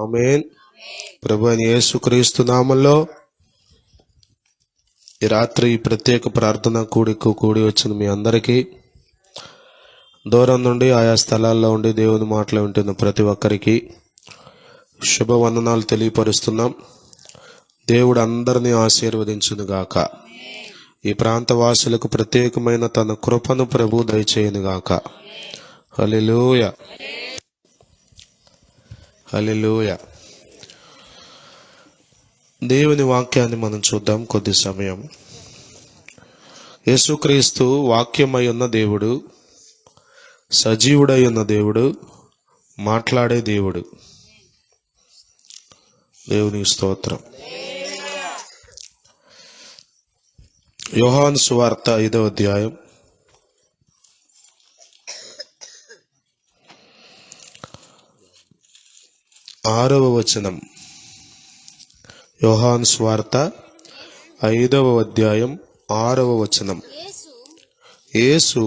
ఆమేన్. ప్రభు అయిన యేసుక్రీస్తు నామములో ఈ రాత్రి ఈ ప్రత్యేక ప్రార్థన కూడి వచ్చిన మీ అందరికీ, దూరం నుండి ఆయా స్థలాల్లో ఉండి దేవుని మాటలు వింటున్న ప్రతి ఒక్కరికి శుభవందనాలు తెలియపరుస్తున్నాం. దేవుడు అందరినీ ఆశీర్వదించునుగాక. ఈ ప్రాంతవాసులకు ప్రత్యేకమైన తన కృపను ప్రభు దయచేయునుగాక. హల్లెలూయా, హల్లెలూయా. దేవుని వాక్యాన్ని మనం చూద్దాం కొద్ది సమయం. యేసుక్రీస్తు వాక్యమై ఉన్న దేవుడు, సజీవుడై ఉన్న దేవుడు, మాట్లాడే దేవుడు. దేవుని స్తోత్రం. యోహాను సువార్త 5వ అధ్యాయం 6వ వచనం. యోహాను సువార్త 5వ అధ్యాయం 6వ వచనం. యేసు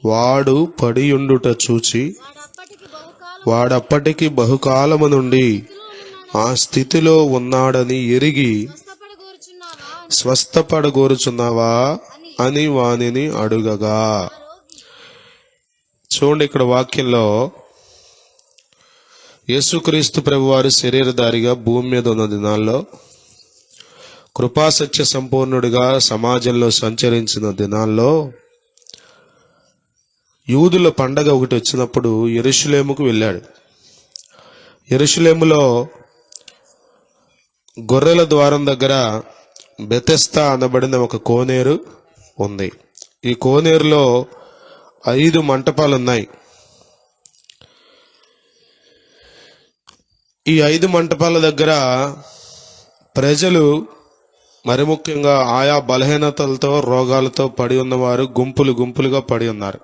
వాడు పడియుండుట చూచి వాడప్పటికి బహుకాలము నుండి ఆ స్థితిలో ఉన్నాడని ఎరిగి స్వస్థపడగోరుచున్నావా అని వానిని అడుగగా. చూడండి, ఇక్కడ వాక్యంలో యేసుక్రీస్తు ప్రభువారు శరీరధారిగా భూమి మీద ఉన్న దినాల్లో, కృపాసత్య సంపూర్ణుడిగా సమాజంలో సంచరించిన దినాల్లో, యూదుల పండగ ఒకటి వచ్చినప్పుడు యెరూషలేముకు వెళ్ళాడు. యెరూషలేములో గొర్రెల ద్వారం దగ్గర బెతెస్దా అనబడిన ఒక కోనేరు ఉంది. ఈ కోనేరులో 5 మంటపాలు ఉన్నాయి. ఈ 5 మంటపాల దగ్గర ప్రజలు, మరి ముఖ్యంగా ఆయా బలహీనతలతో రోగాలతో పడి ఉన్నవారు గుంపులుగా పడి ఉన్నారు.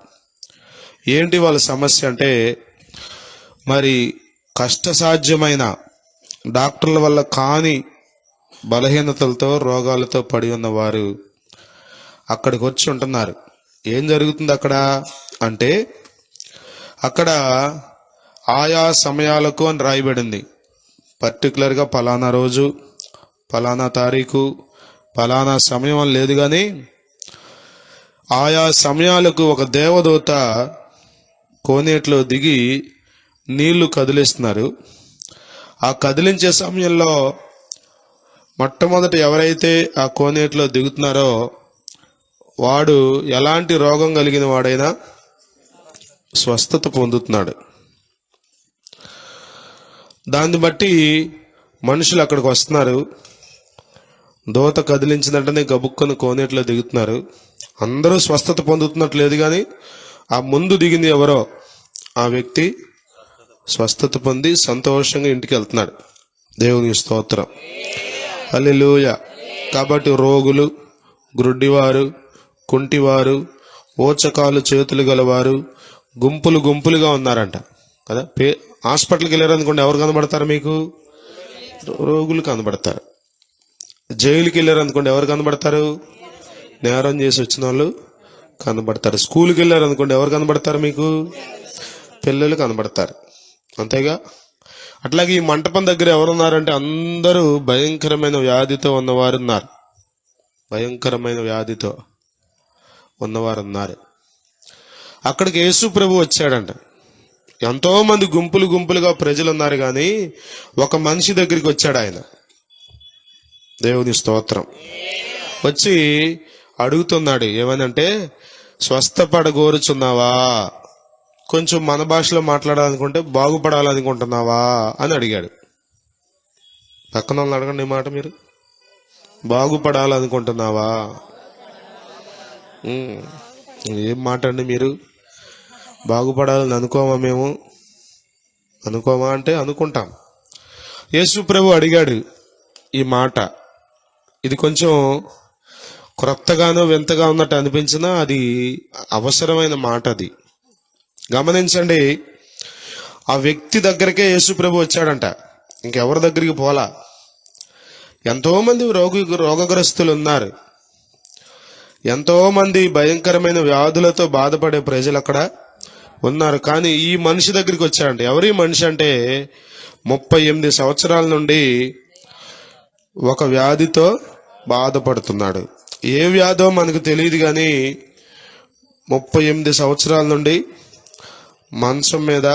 ఏంటి వాళ్ళ సమస్య అంటే, మరి కష్టసాధ్యమైన డాక్టర్ల వల్ల కాని బలహీనతలతో రోగాలతో పడి ఉన్నవారు అక్కడికి వచ్చి ఉంటున్నారు. ఏం జరుగుతుంది అక్కడ అంటే, అక్కడ ఆయా సమయాలకు అని రాయబడింది. పర్టికులర్గా పలానా రోజు, పలానా తారీఖు, పలానా సమయం అని లేదు, కానీ ఆయా సమయాలకు ఒక దేవదూత కోనేటిలో దిగి నీళ్లు కదిలిస్తున్నారు. ఆ కదిలించే సమయంలో మొట్టమొదట ఎవరైతే ఆ కోనేటిలో దిగుతున్నారో వాడు ఎలాంటి రోగం కలిగిన వాడైనా స్వస్థత పొందుతున్నాడు. దాన్ని బట్టి మనుషులు అక్కడికి వస్తున్నారు. దోత కదిలించినట్టనే గబుక్కను కోనేటిలో దిగుతున్నారు. అందరూ స్వస్థత పొందుతున్నట్టు లేదు, కానీ ఆ ముందు దిగింది ఎవరో ఆ వ్యక్తి స్వస్థత పొంది సంతోషంగా ఇంటికి వెళ్తున్నాడు. దేవుని స్తోత్రం, హల్లెలూయా. కాబట్టి రోగులు, గ్రుడ్డివారు, కుంటివారు, ఓచకాలు చేతులు గలవారు గుంపులుగా ఉన్నారంట కదా. హాస్పిటల్కి వెళ్ళారనుకోండి, ఎవరు కనబడతారు మీకు? రోగులు కనబడతారు. జైలుకి వెళ్ళారనుకోండి, ఎవరు కనబడతారు? నేరం చేసి వచ్చిన వాళ్ళు కనబడతారు. స్కూల్కి వెళ్ళారనుకోండి, ఎవరు కనబడతారు మీకు? పిల్లలు కనబడతారు. అంతేగా. అట్లాగే ఈ మంటపం దగ్గర ఎవరున్నారంటే అందరూ భయంకరమైన వ్యాధితో ఉన్నవారు ఉన్నారు. భయంకరమైన వ్యాధితో ఉన్నవారు ఉన్నారు. అక్కడికి యేసు ప్రభు వచ్చాడంట. ఎంతో మంది గుంపులుగా ప్రజలు ఉన్నారు, కానీ ఒక మనిషి దగ్గరికి వచ్చాడు ఆయన. దేవుని స్తోత్రం. వచ్చి అడుగుతున్నాడు, ఏమనంటే, స్వస్థపడగోరుచున్నావా? కొంచెం మన భాషలో మాట్లాడాలనుకుంటే బాగుపడాలనుకుంటున్నావా అని అడిగాడు. పక్కన వాళ్ళని అడగండి ఈ మాట మీరు. బాగుపడాలనుకుంటున్నావా? ఏం మాట అండి మీరు? బాగుపడాలని అనుకోమా మేము? అనుకోమా అంటే అనుకుంటాం. యేసు ప్రభు అడిగాడు ఈ మాట. ఇది కొంచెం క్రొత్తగానో వింతగా ఉన్నట్టు అనిపించినా అది అవసరమైన మాట. అది గమనించండి. ఆ వ్యక్తి దగ్గరికే యేసు ప్రభు వచ్చాడంట, ఇంకెవరి దగ్గరికి పోలా. ఎంతోమంది రోగగ్రస్తులు ఉన్నారు. ఎంతోమంది భయంకరమైన వ్యాధులతో బాధపడే ప్రజలు అక్కడ ఉన్నారు. కానీ ఈ మనిషి దగ్గరికి వచ్చాడంట. ఎవరి మనిషి అంటే 38 సంవత్సరాల నుండి ఒక వ్యాధితో బాధపడుతున్నాడు. ఏ వ్యాధో మనకు తెలియదు, కానీ 38 సంవత్సరాల నుండి మంచం మీద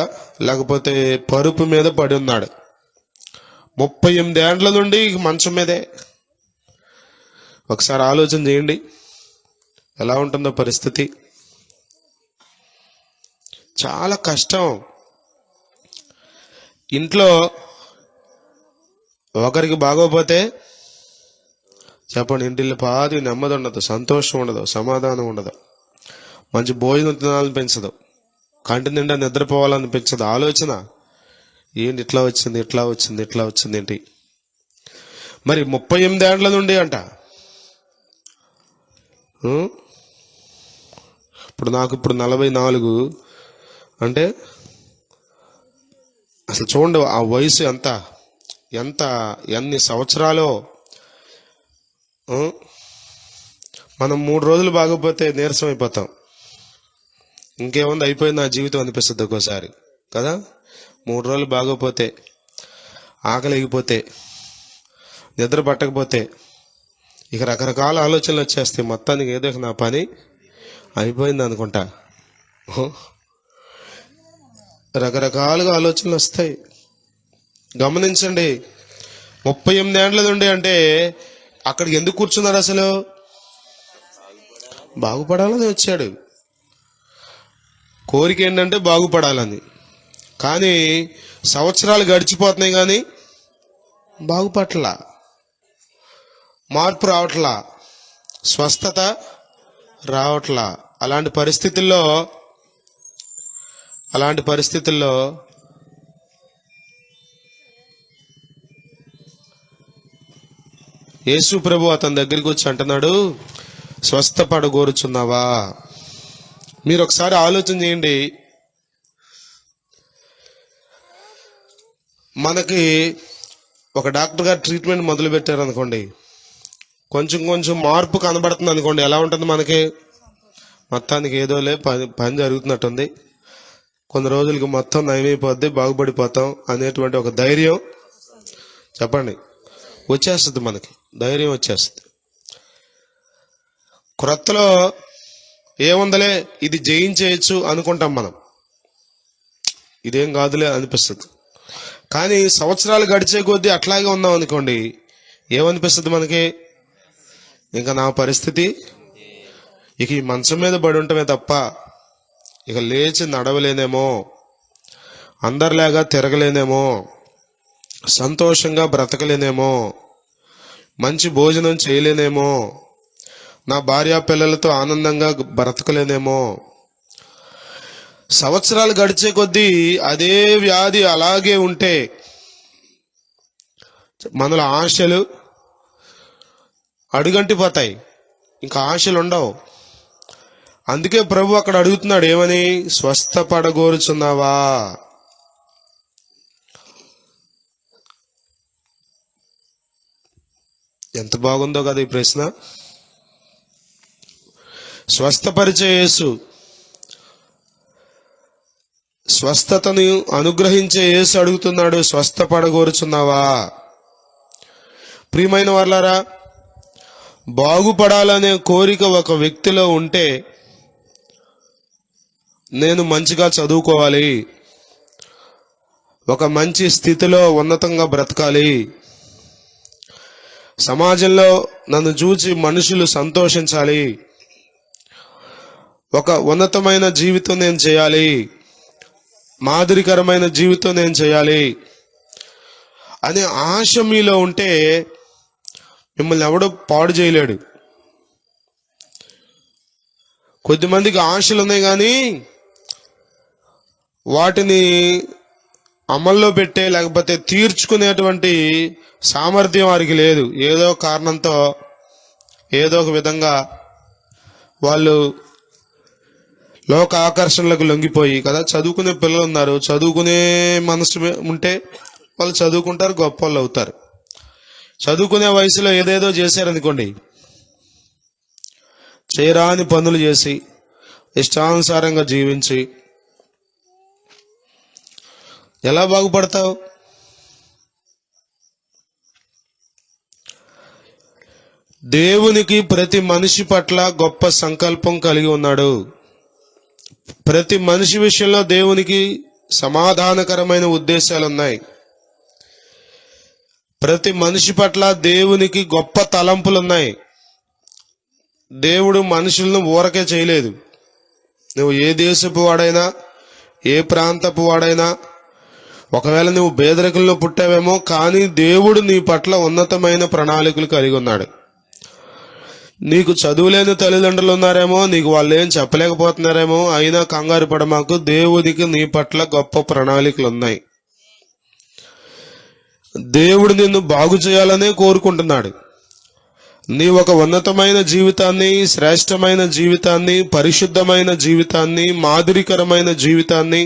లేకపోతే పరుపు మీద పడి ఉన్నాడు. 38 ఏండ్ల నుండి మంచం మీదే. ఒకసారి ఆలోచన చేయండి, ఎలా ఉంటుందో పరిస్థితి. చాలా కష్టం. ఇంట్లో ఒకరికి బాగోపోతే చెప్పండి, ఇంటిల్లి పాది నెమ్మది ఉండదు, సంతోషం ఉండదు, సమాధానం ఉండదు, మంచి భోజనం తినాలనిపించదు, కంటి నిండా నిద్రపోవాలనిపించదు. ఆలోచన ఏంటి, ఇట్లా వచ్చింది ఏంటి. మరి 38 ఏండ్ల నుండి అంట. నాకు 44 అంటే అసలు చూడండి ఆ వయసు ఎన్ని సంవత్సరాలు. మనం 3 రోజులు బాగోపోతే నీరసం అయిపోతాం. ఇంకేముంది, అయిపోయింది నా జీవితం అనిపిస్తుంది ఒక్కోసారి కదా. 3 రోజులు బాగోపోతే, ఆకలి ఎగిపోతే, నిద్ర పట్టకపోతే ఇక రకరకాల ఆలోచనలు వచ్చేస్తాయి. మొత్తానికి ఏదో నా పని అయిపోయింది అనుకుంటా. రకరకాలుగా ఆలోచనలు వస్తాయి. గమనించండి, 38 ఏండ్ల నుండి అంటే అక్కడికి ఎందుకు కూర్చున్నారు? అసలు బాగుపడాలని వచ్చాడు. కోరిక ఏంటంటే బాగుపడాలని. కానీ సంవత్సరాలు గడిచిపోతున్నాయి, కానీ బాగుపడలా, మార్పు రావట్లా, స్వస్థత రావట్లా. అలాంటి పరిస్థితుల్లో యేసు ప్రభు అతని దగ్గరికి వచ్చి అంటున్నాడు, స్వస్థపడగోరుచున్నావా? మీరు ఒకసారి ఆలోచన చేయండి. మనకి ఒక డాక్టర్ గారు ట్రీట్మెంట్ మొదలు పెట్టారు అనుకోండి, కొంచెం మార్పు కనబడుతుంది అనుకోండి, ఎలా ఉంటుంది మనకి? మొత్తానికి ఏదోలే పని జరుగుతున్నట్టుంది, కొన్ని రోజులకి మొత్తం నయమైపోద్ది, బాగుపడిపోతాం అనేటువంటి ఒక ధైర్యం చెప్పండి వచ్చేస్తుంది. మనకి ధైర్యం వచ్చేస్తుంది. క్రొత్తలో ఏముందలే, ఇది జయించేయచ్చు అనుకుంటాం మనం, ఇదేం కాదులే అనిపిస్తుంది. కానీ సంవత్సరాలు గడిచే కొద్దీ అట్లాగే ఉన్నాం అనుకోండి, ఏమనిపిస్తుంది మనకి? ఇంకా నా పరిస్థితి ఇక ఈ మంచం మీద పడి ఉండటమే తప్ప ఇక లేచి నడవలేనేమో, అందరిలాగా తిరగలేనేమో, సంతోషంగా బ్రతకలేనేమో, మంచి భోజనం చేయలేనేమో, నా భార్య పిల్లలతో ఆనందంగా బ్రతకలేనేమో. సంవత్సరాలు గడిచే కొద్దీ అదే వ్యాధి అలాగే ఉంటే మనలో ఆశలు అడుగంటిపోతాయి, ఇంకా ఆశలు ఉండవు. అందుకే ప్రభు అక్కడ అడుగుతున్నాడు, ఏమని? స్వస్థపడగోరుచున్నావా? ఎంత బాగుందో కదా ఈ ప్రశ్న. స్వస్థపరిచే యేసు, స్వస్థతను అనుగ్రహించే యేసు అడుగుతున్నాడు, స్వస్థపడగోరుచున్నావా? ప్రియమైన వారలారా, బాగుపడాలనే కోరిక ఒక వ్యక్తిలో ఉంటే, నేను మంచిగా చదువుకోవాలి, ఒక మంచి స్థితిలో ఉన్నతంగా బ్రతకాలి, సమాజంలో నన్ను చూసి మనుషులు సంతోషించాలి, ఒక ఉన్నతమైన జీవితం నేను చేయాలి, మాదిరికరమైన జీవితం నేను చేయాలి అనే ఆశ మీలో ఉంటే మిమ్మల్ని ఎవడో పాడు చేయలేడు. కొద్దిమందికి ఆశలు ఉన్నాయి, కానీ వాటిని అమల్లో పెట్టే లేకపోతే తీర్చుకునేటువంటి సామర్థ్యం వారికి లేదు. ఏదో కారణంతో ఏదో ఒక విధంగా వాళ్ళు లోక ఆకర్షణలకు లొంగిపోయి కదా. చదువుకునే పిల్లలు ఉన్నారు, చదువుకునే మనసు ఉంటే వాళ్ళు చదువుకుంటారు, గొప్ప వాళ్ళు అవుతారు. చదువుకునే వయసులో ఏదేదో చేశారనుకోండి, చేయరాని పనులు చేసి ఇష్టానుసారంగా జీవించి ఎలా బాగుపడతావు? దేవునికి ప్రతి మనిషి పట్ల గొప్ప సంకల్పం కలిగి ఉన్నాడు. ప్రతి మనిషి విషయంలో దేవునికి సమాధానకరమైన ఉద్దేశాలు ఉన్నాయి. ప్రతి మనిషి పట్ల దేవునికి గొప్ప తలంపులు ఉన్నాయి. దేవుడు మనుషులను ఊరకే చేయలేదు. నువ్వు ఏ దేశపు వాడైనా, ఏ ప్రాంతపు వాడైనా, ఒకవేళ నువ్వు పేదరికంలో పుట్టావేమో, కానీ దేవుడు నీ పట్ల ఉన్నతమైన ప్రణాళికలు కలిగి ఉన్నాడు. నీకు చదువులేని తల్లిదండ్రులు ఉన్నారేమో, నీకు వాళ్ళు ఏం చెప్పలేకపోతున్నారేమో, అయినా కంగారు పడమాకు. దేవునికి నీ పట్ల గొప్ప ప్రణాళికలు ఉన్నాయి. దేవుడు నిన్ను బాగు చేయాలనే కోరుకుంటున్నాడు. నీ ఒక ఉన్నతమైన జీవితాన్ని, శ్రేష్టమైన జీవితాన్ని, పరిశుద్ధమైన జీవితాన్ని, మాదిరికరమైన జీవితాన్ని,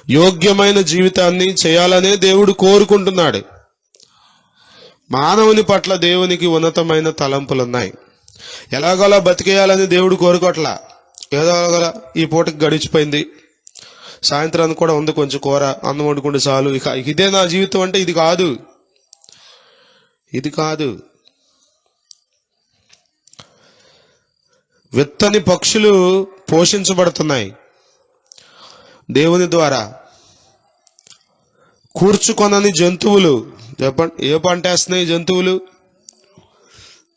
యోగ్యమైన జీవితాన్ని చేయాలనే దేవుడు కోరుకుంటున్నాడు. మానవుని పట్ల దేవునికి ఉన్నతమైన తలంపులున్నాయి. ఎలాగోలా బతికేయాలని దేవుడు కోరుకోట్లా. ఏదోగలా ఈ పూటకి గడిచిపోయింది, సాయంత్రానికి కూడా ఉంది కొంచెం కూర, అన్నం వండుకుంటే చాలు, ఇక ఇదే నా జీవితం అంటే ఇది కాదు. ఇది కాదు. విత్తని పక్షులు పోషించబడుతున్నాయి దేవుని ద్వారా. కూర్చుకొనని జంతువులు, చెప్పండి, ఏ పంట వేస్తున్నాయి జంతువులు?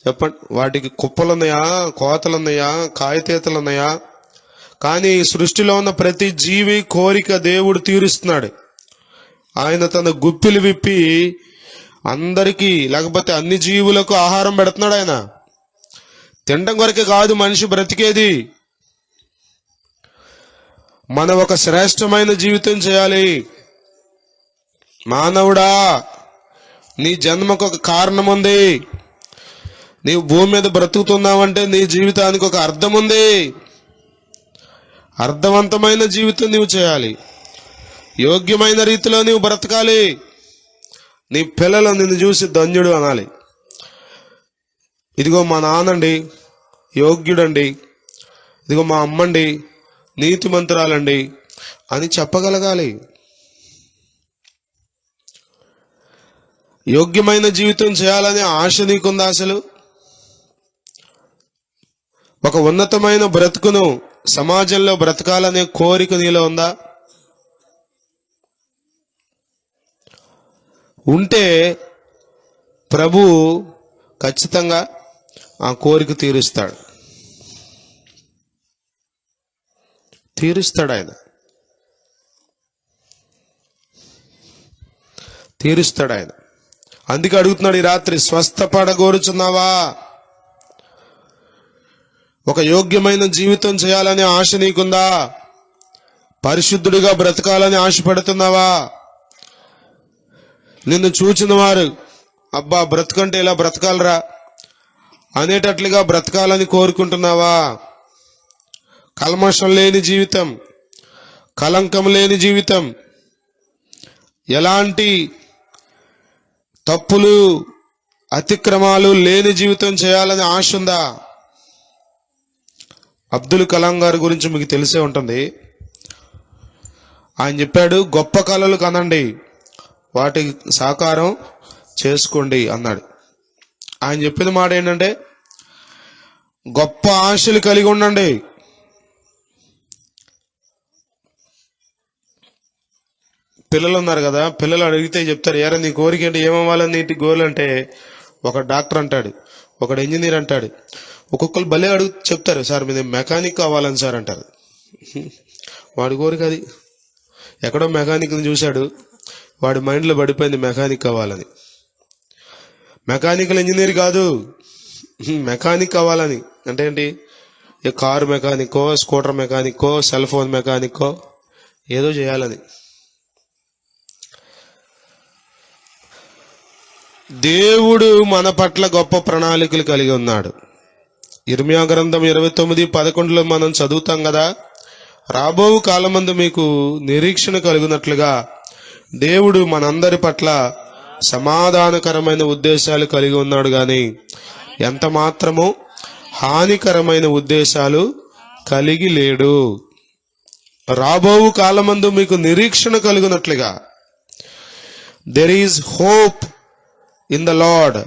చెప్పండి. వాటికి కుప్పలున్నాయా, కోతలున్నాయా, కాయతీతలున్నాయా? కానీ సృష్టిలో ఉన్న ప్రతి జీవి కోరిక దేవుడు తీరుస్తున్నాడు. ఆయన తన గుప్పిలు విప్పి అందరికీ, లేకపోతే అన్ని జీవులకు ఆహారం పెడుతున్నాడు. ఆయన తినడం కొరకే కాదు మనిషి బ్రతికేది. మనం ఒక శ్రేష్టమైన జీవితం చేయాలి. మానవుడా, నీ జన్మకు ఒక కారణం ఉంది. నీవు భూమి మీద బ్రతుకుతున్నావంటే నీ జీవితానికి ఒక అర్థం ఉంది. అర్థవంతమైన జీవితం నీవు చేయాలి. యోగ్యమైన రీతిలో నీవు బ్రతకాలి. నీ పిల్లలు నిన్ను చూసి ధన్యుడు అనాలి. ఇదిగో మా నాన్నండి యోగ్యుడండి, ఇదిగో మా అమ్మండి నీతిమంతురాలండి అని చెప్పగలగాలి. యోగ్యమైన జీవితం చేయాలనే ఆశ నీకుందా? అసలు ఒక ఉన్నతమైన బ్రతుకును, సమాజంలో బ్రతకాలనే కోరిక నీలో ఉందా? ఉంటే ప్రభు ఖచ్చితంగా ఆ కోరిక తీరుస్తాడు. ఆయన తీరుస్తాడు. ఆయన అందుకే అడుగుతున్నాడు ఈ రాత్రి, స్వస్థపడగోరుచున్నావా? ఒక యోగ్యమైన జీవితం చేయాలనే ఆశ నీకుందా? పరిశుద్ధుడిగా బ్రతకాలని ఆశపడుతున్నావా? నిన్ను చూచిన వారు అబ్బా బ్రతుకంటే ఇలా బ్రతకాలరా అనేటట్లుగా బ్రతకాలని కోరుకుంటున్నావా? కల్మషం లేని జీవితం, కలంకం లేని జీవితం, ఎలాంటి తప్పులు అతిక్రమాలు లేని జీవితం చేయాలని ఆశ ఉందా? అబ్దుల్ కలాం గారి గురించి మీకు తెలిసే ఉంటుంది. ఆయన చెప్పాడు, గొప్ప కలలు కనండి, వాటి సాకారం చేసుకోండి అన్నాడు. ఆయన చెప్పిన మాట ఏంటంటే, గొప్ప ఆశలు కలిగి ఉండండి. పిల్లలు ఉన్నారు కదా, పిల్లలు అడిగితే చెప్తారు, ఏరా నీ కోరిక ఏంటి, ఏమవ్వాలని నీటి గోల్ అంటే, ఒక డాక్టర్ అంటాడు, ఒకడు ఇంజనీర్ అంటాడు, ఒక్కొక్కరు భలే అడుగు చెప్తారు, సార్ మీద మెకానిక్ కావాలని సార్ అంటారు. వాడి కోరిక అది. ఎక్కడో మెకానిక్ని చూశాడు, వాడి మైండ్లో పడిపోయింది మెకానిక్ కావాలని. మెకానికల్ ఇంజనీర్ కాదు, మెకానిక్ కావాలని. అంటే ఏంటి? ఏ కారు మెకానిక్కో, స్కూటర్ మెకానిక్కో, సెల్ ఫోన్ మెకానిక్కో ఏదో చేయాలని. దేవుడు మన పట్ల గొప్ప ప్రణాళికలు కలిగి ఉన్నాడు. ఇర్మియా గ్రంథం 29:11 మనం చదువుతాం కదా, రాబో కాలమందు మీకు నిరీక్షణ కలుగునట్లుగా దేవుడు మనందరి పట్ల సమాధానకరమైన ఉద్దేశాలు కలిగి ఉన్నాడు, గాని ఎంత మాత్రము హానికరమైన ఉద్దేశాలు కలిగి లేడు. రాబో కాలమందు మీకు నిరీక్షణ కలుగునట్లుగా, there is hope in the Lord.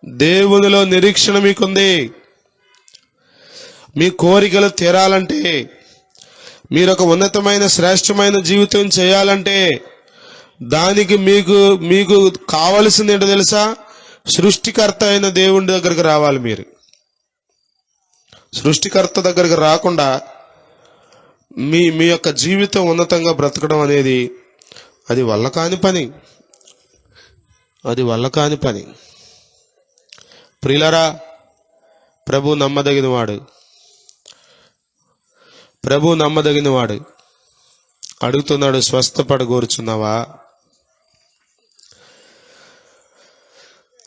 దేవునిలో నిరీక్షణ మీకుంది. మీ కోరికలు తీరాలంటే, మీరు ఒక ఉన్నతమైన శ్రేష్టమైన జీవితం చేయాలంటే, దానికి మీకు కావలసింది ఏంటో తెలుసా? సృష్టికర్త అయిన దేవుని దగ్గరికి రావాలి. మీరు సృష్టికర్త దగ్గరికి రాకుండా మీ యొక్క జీవితం ఉన్నతంగా బ్రతకడం అనేది అది వల్ల కాని పని. ప్రియులారా, ప్రభు నమ్మదగినవాడు. అడుగుతున్నాడు, స్వస్థపడగోరుచున్నావా?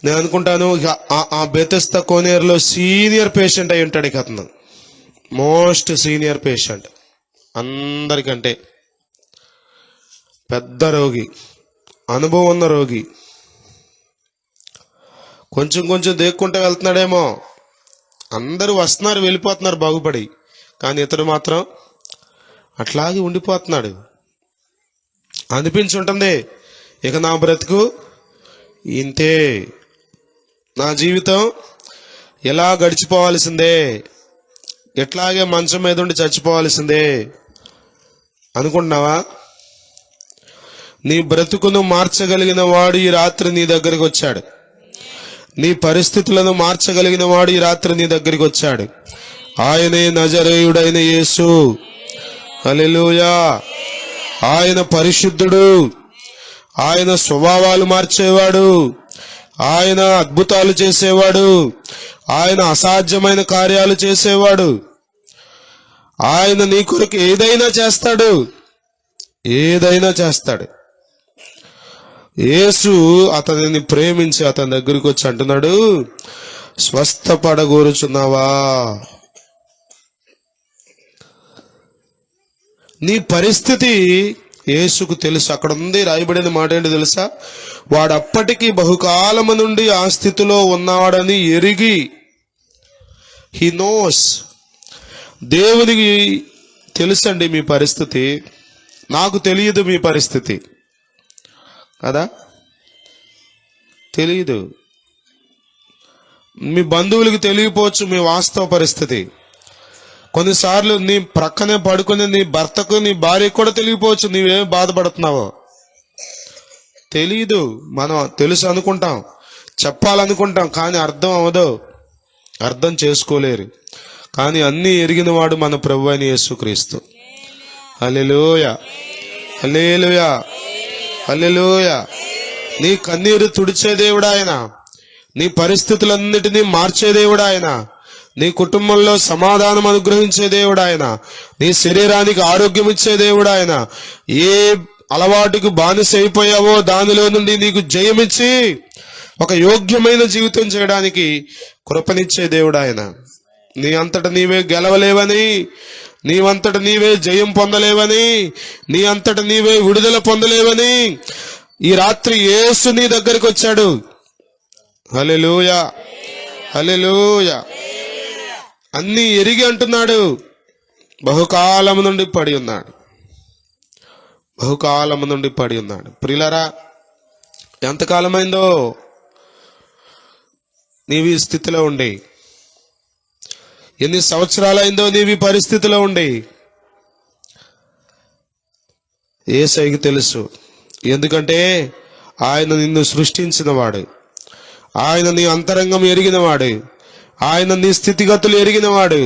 నేను అనుకుంటాను ఆ బెతెస్దా కోనేరులో సీనియర్ పేషెంట్ అయి ఉంటాడు. ఇక అతను మోస్ట్ సీనియర్ పేషెంట్, అందరికంటే పెద్ద రోగి, అనుభవం ఉన్న రోగి. కొంచెం దేక్కుంటే వెళ్తున్నాడేమో. అందరూ వస్తున్నారు, వెళ్ళిపోతున్నారు బాగుపడి, కానీ ఇతడు మాత్రం అట్లాగే ఉండిపోతున్నాడు. అనిపించుంటుంది, ఇక నా బ్రతుకు ఇంతే, నా జీవితం ఎలా గడిచిపోవాల్సిందే, ఎట్లాగే మంచం మీద ఉండి చచ్చిపోవాల్సిందే అనుకుంటున్నావా? నీ బ్రతుకును మార్చగలిగిన వాడు ఈ రాత్రి నీ దగ్గరికి వచ్చాడు. నీ పరిస్థితులను మార్చగలిగిన వాడు ఈ రాత్రి నీ దగ్గరికి వచ్చాడు. ఆయనే నజరేయుడైన యేసు. హల్లెలూయా. ఆయన పరిశుద్ధుడు, ఆయన స్వభావాలు మార్చేవాడు, ఆయన అద్భుతాలు చేసేవాడు, ఆయన అసాధ్యమైన కార్యాలు చేసేవాడు. ఆయన నీ కొరకు ఏదైనా చేస్తాడు. యేసు అతనిని ప్రేమించి అతని దగ్గరికి వచ్చి అంటున్నాడు, స్వస్థపడగోరుచున్నావా? నీ పరిస్థితి యేసుకు తెలుసు. అక్కడ ఉంది, రాయబడిన మాట ఏంటి తెలుసా? వాడు అప్పటికి బహుకాలము నుండి ఆ స్థితిలో ఉన్నాడని ఎరిగి, హీ నోస్. దేవునికి తెలుసండి మీ పరిస్థితి, నాకు తెలియదు మీ పరిస్థితి కదా, తెలియదు. మీ బంధువులకు తెలియపోవచ్చు మీ వాస్తవ పరిస్థితి. కొన్నిసార్లు నీ ప్రక్కనే పడుకుని నీ భర్తకు, నీ భార్యకు కూడా తెలియపోవచ్చు నీవేం బాధపడుతున్నావో. తెలీదు. మనం తెలుసు అనుకుంటాం, చెప్పాలనుకుంటాం, కానీ అర్థం అవ్వదు, అర్థం చేసుకోలేరు. కానీ అన్నీ ఎరిగిన వాడు మన ప్రభువు అయిన యేసుక్రీస్తు. హల్లెలూయా, హల్లెలూయా, హల్లెలూయా. నీ కన్నీరు తుడిచే దేవుడు ఆయన, నీ పరిస్థితులన్నిటినీ మార్చే దేవుడు ఆయన, నీ కుటుంబంలో సమాధానం అనుగ్రహించే దేవుడు ఆయన, నీ శరీరానికి ఆరోగ్యం ఇచ్చే దేవుడు ఆయన. ఏ అలవాటుకు బానిస అయిపోయావో దానిలో నుండి నీకు జయమిచ్చి ఒక యోగ్యమైన జీవితం చేయడానికి కృపనిచ్చే దేవుడు ఆయన. నీ అంతట నీవే గెలవలేవని, నీవంతట నీవే జయం పొందలేవని, నీ అంతట నీవే విడుదల పొందలేవని ఈ రాత్రి యేసు నీ దగ్గరికి వచ్చాడు. హల్లెలూయా, హల్లెలూయా. అన్నీ ఎరిగి అంటున్నాడు, బహుకాలము నుండి పడి ఉన్నాడు, బహుకాలము నుండి పడి ఉన్నాడు. ప్రియులారా, ఎంతకాలమైందో నీవి స్థితిలో ఉండి, ఎన్ని సంవత్సరాలైందో నీవి పరిస్థితిలో ఉండి. యేసయ్యకి తెలుసు, ఎందుకంటే ఆయన నిన్ను సృష్టించిన వాడు, ఆయన నీ అంతరంగం ఎరిగినవాడు, ఆయన నీ స్థితిగతులు ఎరిగినవాడు,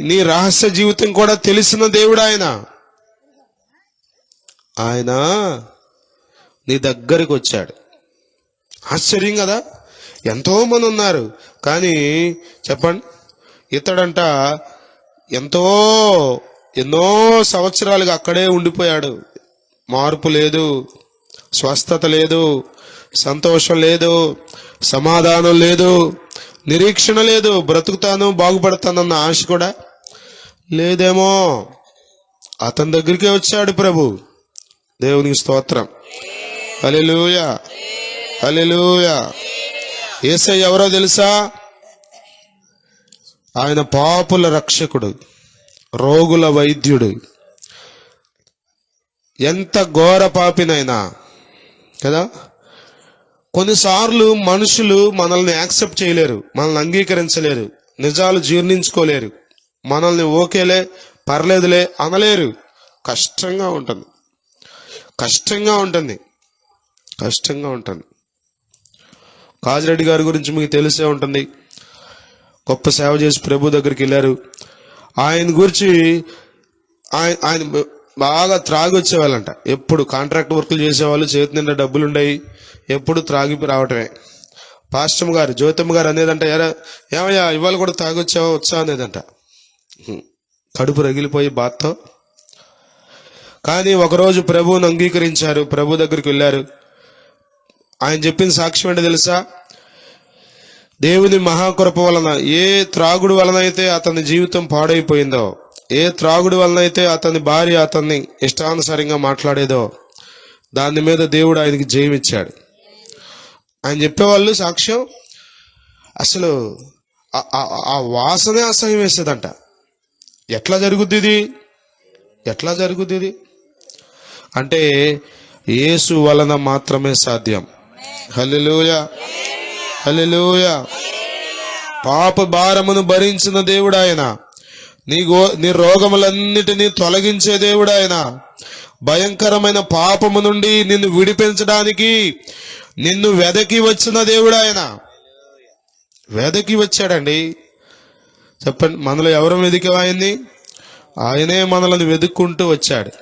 నీ రహస్య జీవితం కూడా తెలిసిన దేవుడు ఆయన. ఆయన నీ దగ్గరికి వచ్చాడు. ఆశ్చర్యం కదా. ఎంతో మంది ఉన్నారు, కానీ చెప్పండి, ఇతడంట ఎన్నో సంవత్సరాలుగా అక్కడే ఉండిపోయాడు. మార్పు లేదు, స్వస్థత లేదు, సంతోషం లేదు, సమాధానం లేదు, నిరీక్షణ లేదు, బ్రతుకుతాను బాగుపడతానన్న ఆశ కూడా లేదేమో. అతని దగ్గరికే వచ్చాడు ప్రభు. దేవునికి స్తోత్రం. హల్లెలూయా, హల్లెలూయా. యేసయ్య ఎవరో తెలుసా? ఆయన పాపుల రక్షకుడు, రోగుల వైద్యుడు. ఎంత ఘోర పాపినైనా కదా, కొన్నిసార్లు మనుషులు మనల్ని యాక్సెప్ట్ చేయలేరు, మనల్ని అంగీకరించలేరు, నిజాలు జీర్ణించుకోలేరు, మనల్ని ఓకేలే పర్లేదులే అనలేరు. కష్టంగా ఉంటుంది, కష్టంగా ఉంటుంది, కష్టంగా ఉంటుంది. కాజిరెడ్డి గారి గురించి మీకు తెలిసే ఉంటుంది. గొప్ప సేవ చేసి ప్రభు దగ్గరికి వెళ్ళారు. ఆయన గురించి ఆయన బాగా త్రాగి వచ్చేవాళ్ళంట. ఎప్పుడు కాంట్రాక్ట్ వర్కులు చేసేవాళ్ళు, చేతి నిండా డబ్బులు ఉండేవి, ఎప్పుడు త్రాగి రావటమే. పాస్టమ్ గారు జ్యోతమ్మ గారు అనేదంట, ఏమయ్యా ఇవాళ కూడా తాగొచ్చావా వచ్చా అనేదంట. కడుపు రగిలిపోయి బాధతో. కానీ ఒకరోజు ప్రభువుని అంగీకరించారు, ప్రభు దగ్గరికి వెళ్ళారు. ఆయన చెప్పిన సాక్ష్యం ఏంటో తెలుసా? దేవుని మహాకృప వలన ఏ త్రాగుడు వలన అయితే అతని జీవితం పాడైపోయిందో, ఏ త్రాగుడు వలన అయితే అతని భార్య అతన్ని ఇష్టానుసారంగా మాట్లాడేదో, దాని మీద దేవుడు ఆయనకి జయం ఇచ్చాడు. ఆయన చెప్పేవాళ్ళు సాక్ష్యం, అసలు ఆ వాసనే అసహ్యం వేసేదంట. ఎట్లా జరుగుద్ది ఇది, ఎట్లా జరుగుద్ది ఇది అంటే యేసు వలన మాత్రమే సాధ్యం. హల్లెలూయా, హల్లెలూయా. పాప భారమును భరించిన దేవుడు ఆయన, నీ రోగములన్నిటినీ తొలగించే దేవుడు ఆయన. భయంకరమైన పాపము నుండి నిన్ను విడిపించడానికి నిన్ను వెదకి వచ్చిన దేవుడు ఆయన. వెదకి వచ్చాడండి. చెప్పండి, మనలో ఎవరు వెదికేవాయన్ని? ఆయనే మనల్ని వెతుక్కుంటూ వచ్చాడు,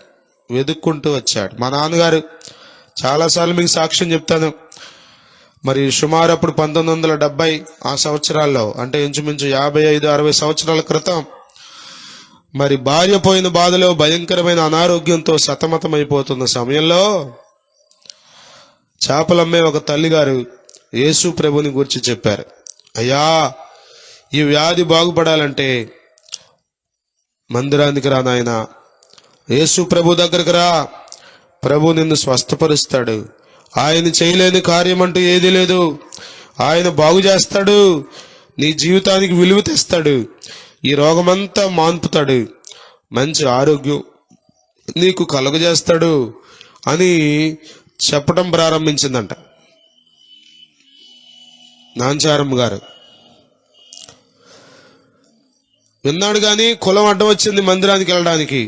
వెతుక్కుంటూ వచ్చాడు. మా నాన్నగారు చాలాసార్లు మీకు సాక్ష్యం చెప్తాను. మరి సుమారు అప్పుడు 1970 ఆ సంవత్సరాల్లో, అంటే ఇంచుమించు 55-60 సంవత్సరాల క్రితం, మరి భార్య పోయిన బాధలో భయంకరమైన అనారోగ్యంతో సతమతమైపోతున్న సమయంలో చేపలమ్మే ఒక తల్లిగారు యేసు ప్రభుని గురించి చెప్పారు. అయ్యా, ఈ వ్యాధి బాగుపడాలంటే మందిరానికి రా నాయనా, యేసు ప్రభు దగ్గరకు రా, ప్రభు నిన్ను స్వస్థపరుస్తాడు. ఆయన చేయలేని కార్యం అంటూ ఏదీ లేదు. ఆయన బాగు చేస్తాడు, నీ జీవితానికి విలువ తెస్తాడు, ఈ రోగమంతా మాన్పుతాడు, మంచి ఆరోగ్యం నీకు కలుగజేస్తాడు అని చెప్పడం ప్రారంభించిందంట నాంచారమ్మ గారు. విన్నాడు కానీ కులం అడ్డం వచ్చింది మందిరానికి వెళ్ళడానికి.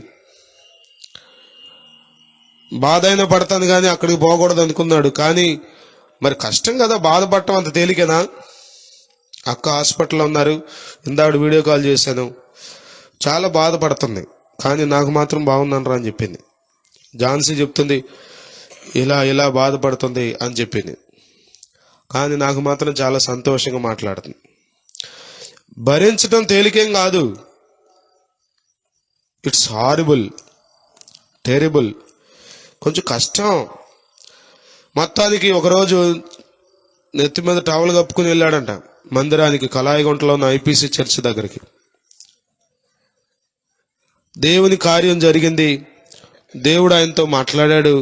బాధ అయినా పడతాను కానీ అక్కడికి పోకూడదు అనుకున్నాడు. కానీ మరి కష్టం కదా, బాధపడటం అంత తేలికేనా? అక్క హాస్పిటల్లో ఉన్నారు, ఇందాడు వీడియో కాల్ చేశాను, చాలా బాధపడుతుంది, కానీ నాకు మాత్రం బాగుందనరా అని చెప్పింది. ఝాన్సీ చెప్తుంది ఇలా ఇలా బాధపడుతుంది అని చెప్పింది, కానీ నాకు మాత్రం చాలా సంతోషంగా మాట్లాడుతుంది. భరించడం తేలికేం కాదు, ఇట్స్ హారిబుల్, టెరిబుల్, కొంచెం కష్టం. మొత్తానికి ఒకరోజు నెత్తి మీద టవల్ కప్పుకుని వెళ్ళాడంట మందిరానికి, కలాయిగుంటలో ఉన్న ఐపీసీ చర్చ్ దగ్గరికి. దేవుని కార్యం జరిగింది, దేవుడు ఆయనతో మాట్లాడాడు,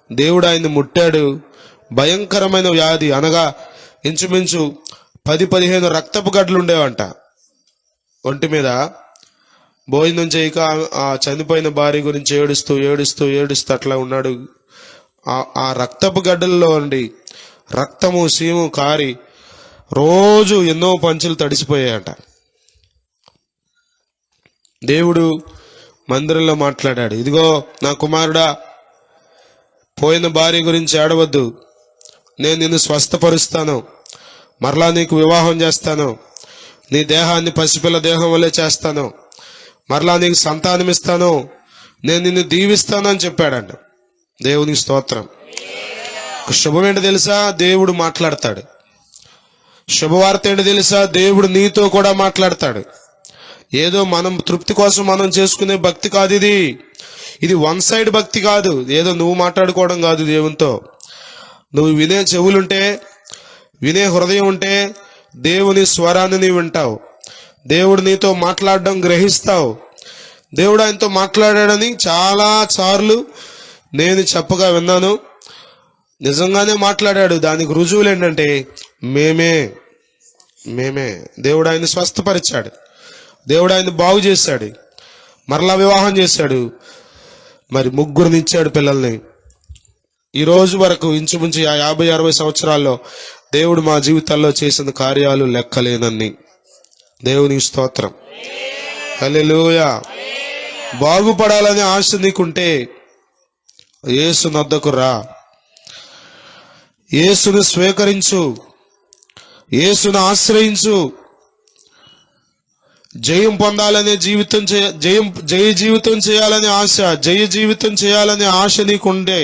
దేవుడు ఆయన్ని ముట్టాడు. భయంకరమైన వ్యాధి, అనగా ఇంచుమించు 10-15 రక్తపు గడ్డలు ఉండేవంట ఒంటి మీద. భోజనం చేయక ఆ చనిపోయిన భార్య గురించి ఏడుస్తూ ఏడుస్తూ ఏడుస్తూ అట్లా ఉన్నాడు. ఆ రక్తపు గడ్డల్లో ఉండి రక్తము సీము కారి రోజు ఎన్నో పంచులు తడిసిపోయాయట. దేవుడు మందిరంలో మాట్లాడాడు, ఇదిగో నా కుమారుడా, పోయిన భార్య గురించి ఏడవద్దు, నేను నిన్ను స్వస్థపరుస్తాను, మరలా నీకు వివాహం చేస్తాను, నీ దేహాన్ని పసిపిల్ల దేహం వల్లే చేస్తాను, మరలా నీకు సంతానం ఇస్తాను, నేను నిన్ను దీవిస్తాను అని చెప్పాడంట. దేవునికి స్తోత్రం. శుభం ఏంటో తెలుసా? దేవుడు మాట్లాడతాడు. శుభవార్త ఏంటో తెలుసా? దేవుడు నీతో కూడా మాట్లాడతాడు. ఏదో మనం తృప్తి కోసం మనం చేసుకునే భక్తి కాదు ఇది. ఇది వన్ సైడ్ భక్తి కాదు. ఏదో నువ్వు మాట్లాడుకోవడం కాదు దేవునితో. నువ్వు వినే చెవులుంటే, వినే హృదయం ఉంటే దేవుని స్వరాన్ని నీవు వింటావు. దేవుడు నీతో మాట్లాడడం గ్రహిస్తావు. దేవుడు ఆయనతో మాట్లాడాడని చాలా సార్లు నేను చెప్పగా విన్నాను. నిజంగానే మాట్లాడాడు. దానికి రుజువులు ఏంటంటే మేమే దేవుడు ఆయన్ని స్వస్థపరిచాడు, దేవుడు ఆయన్ని బాగు చేశాడు, మరలా వివాహం చేశాడు, మరి 3 ఇచ్చాడు పిల్లల్ని. ఈ రోజు వరకు ఇంచుమించు 50-60 సంవత్సరాల్లో దేవుడు మా జీవితాల్లో చేసిన కార్యాలు లెక్కలేనన్ని. దేవునికి స్తోత్రం. హల్లెలూయా. బాగుపడాలనే ఆశ నీకుంటే యేసు నొద్దకు రా, యేసును స్వీకరించు, యేసును ఆశ్రయించు. జయం పొందాలనే జీవితం జయ జీవితం చేయాలనే ఆశ, జయ జీవితం చేయాలనే ఆశ నీకుండే,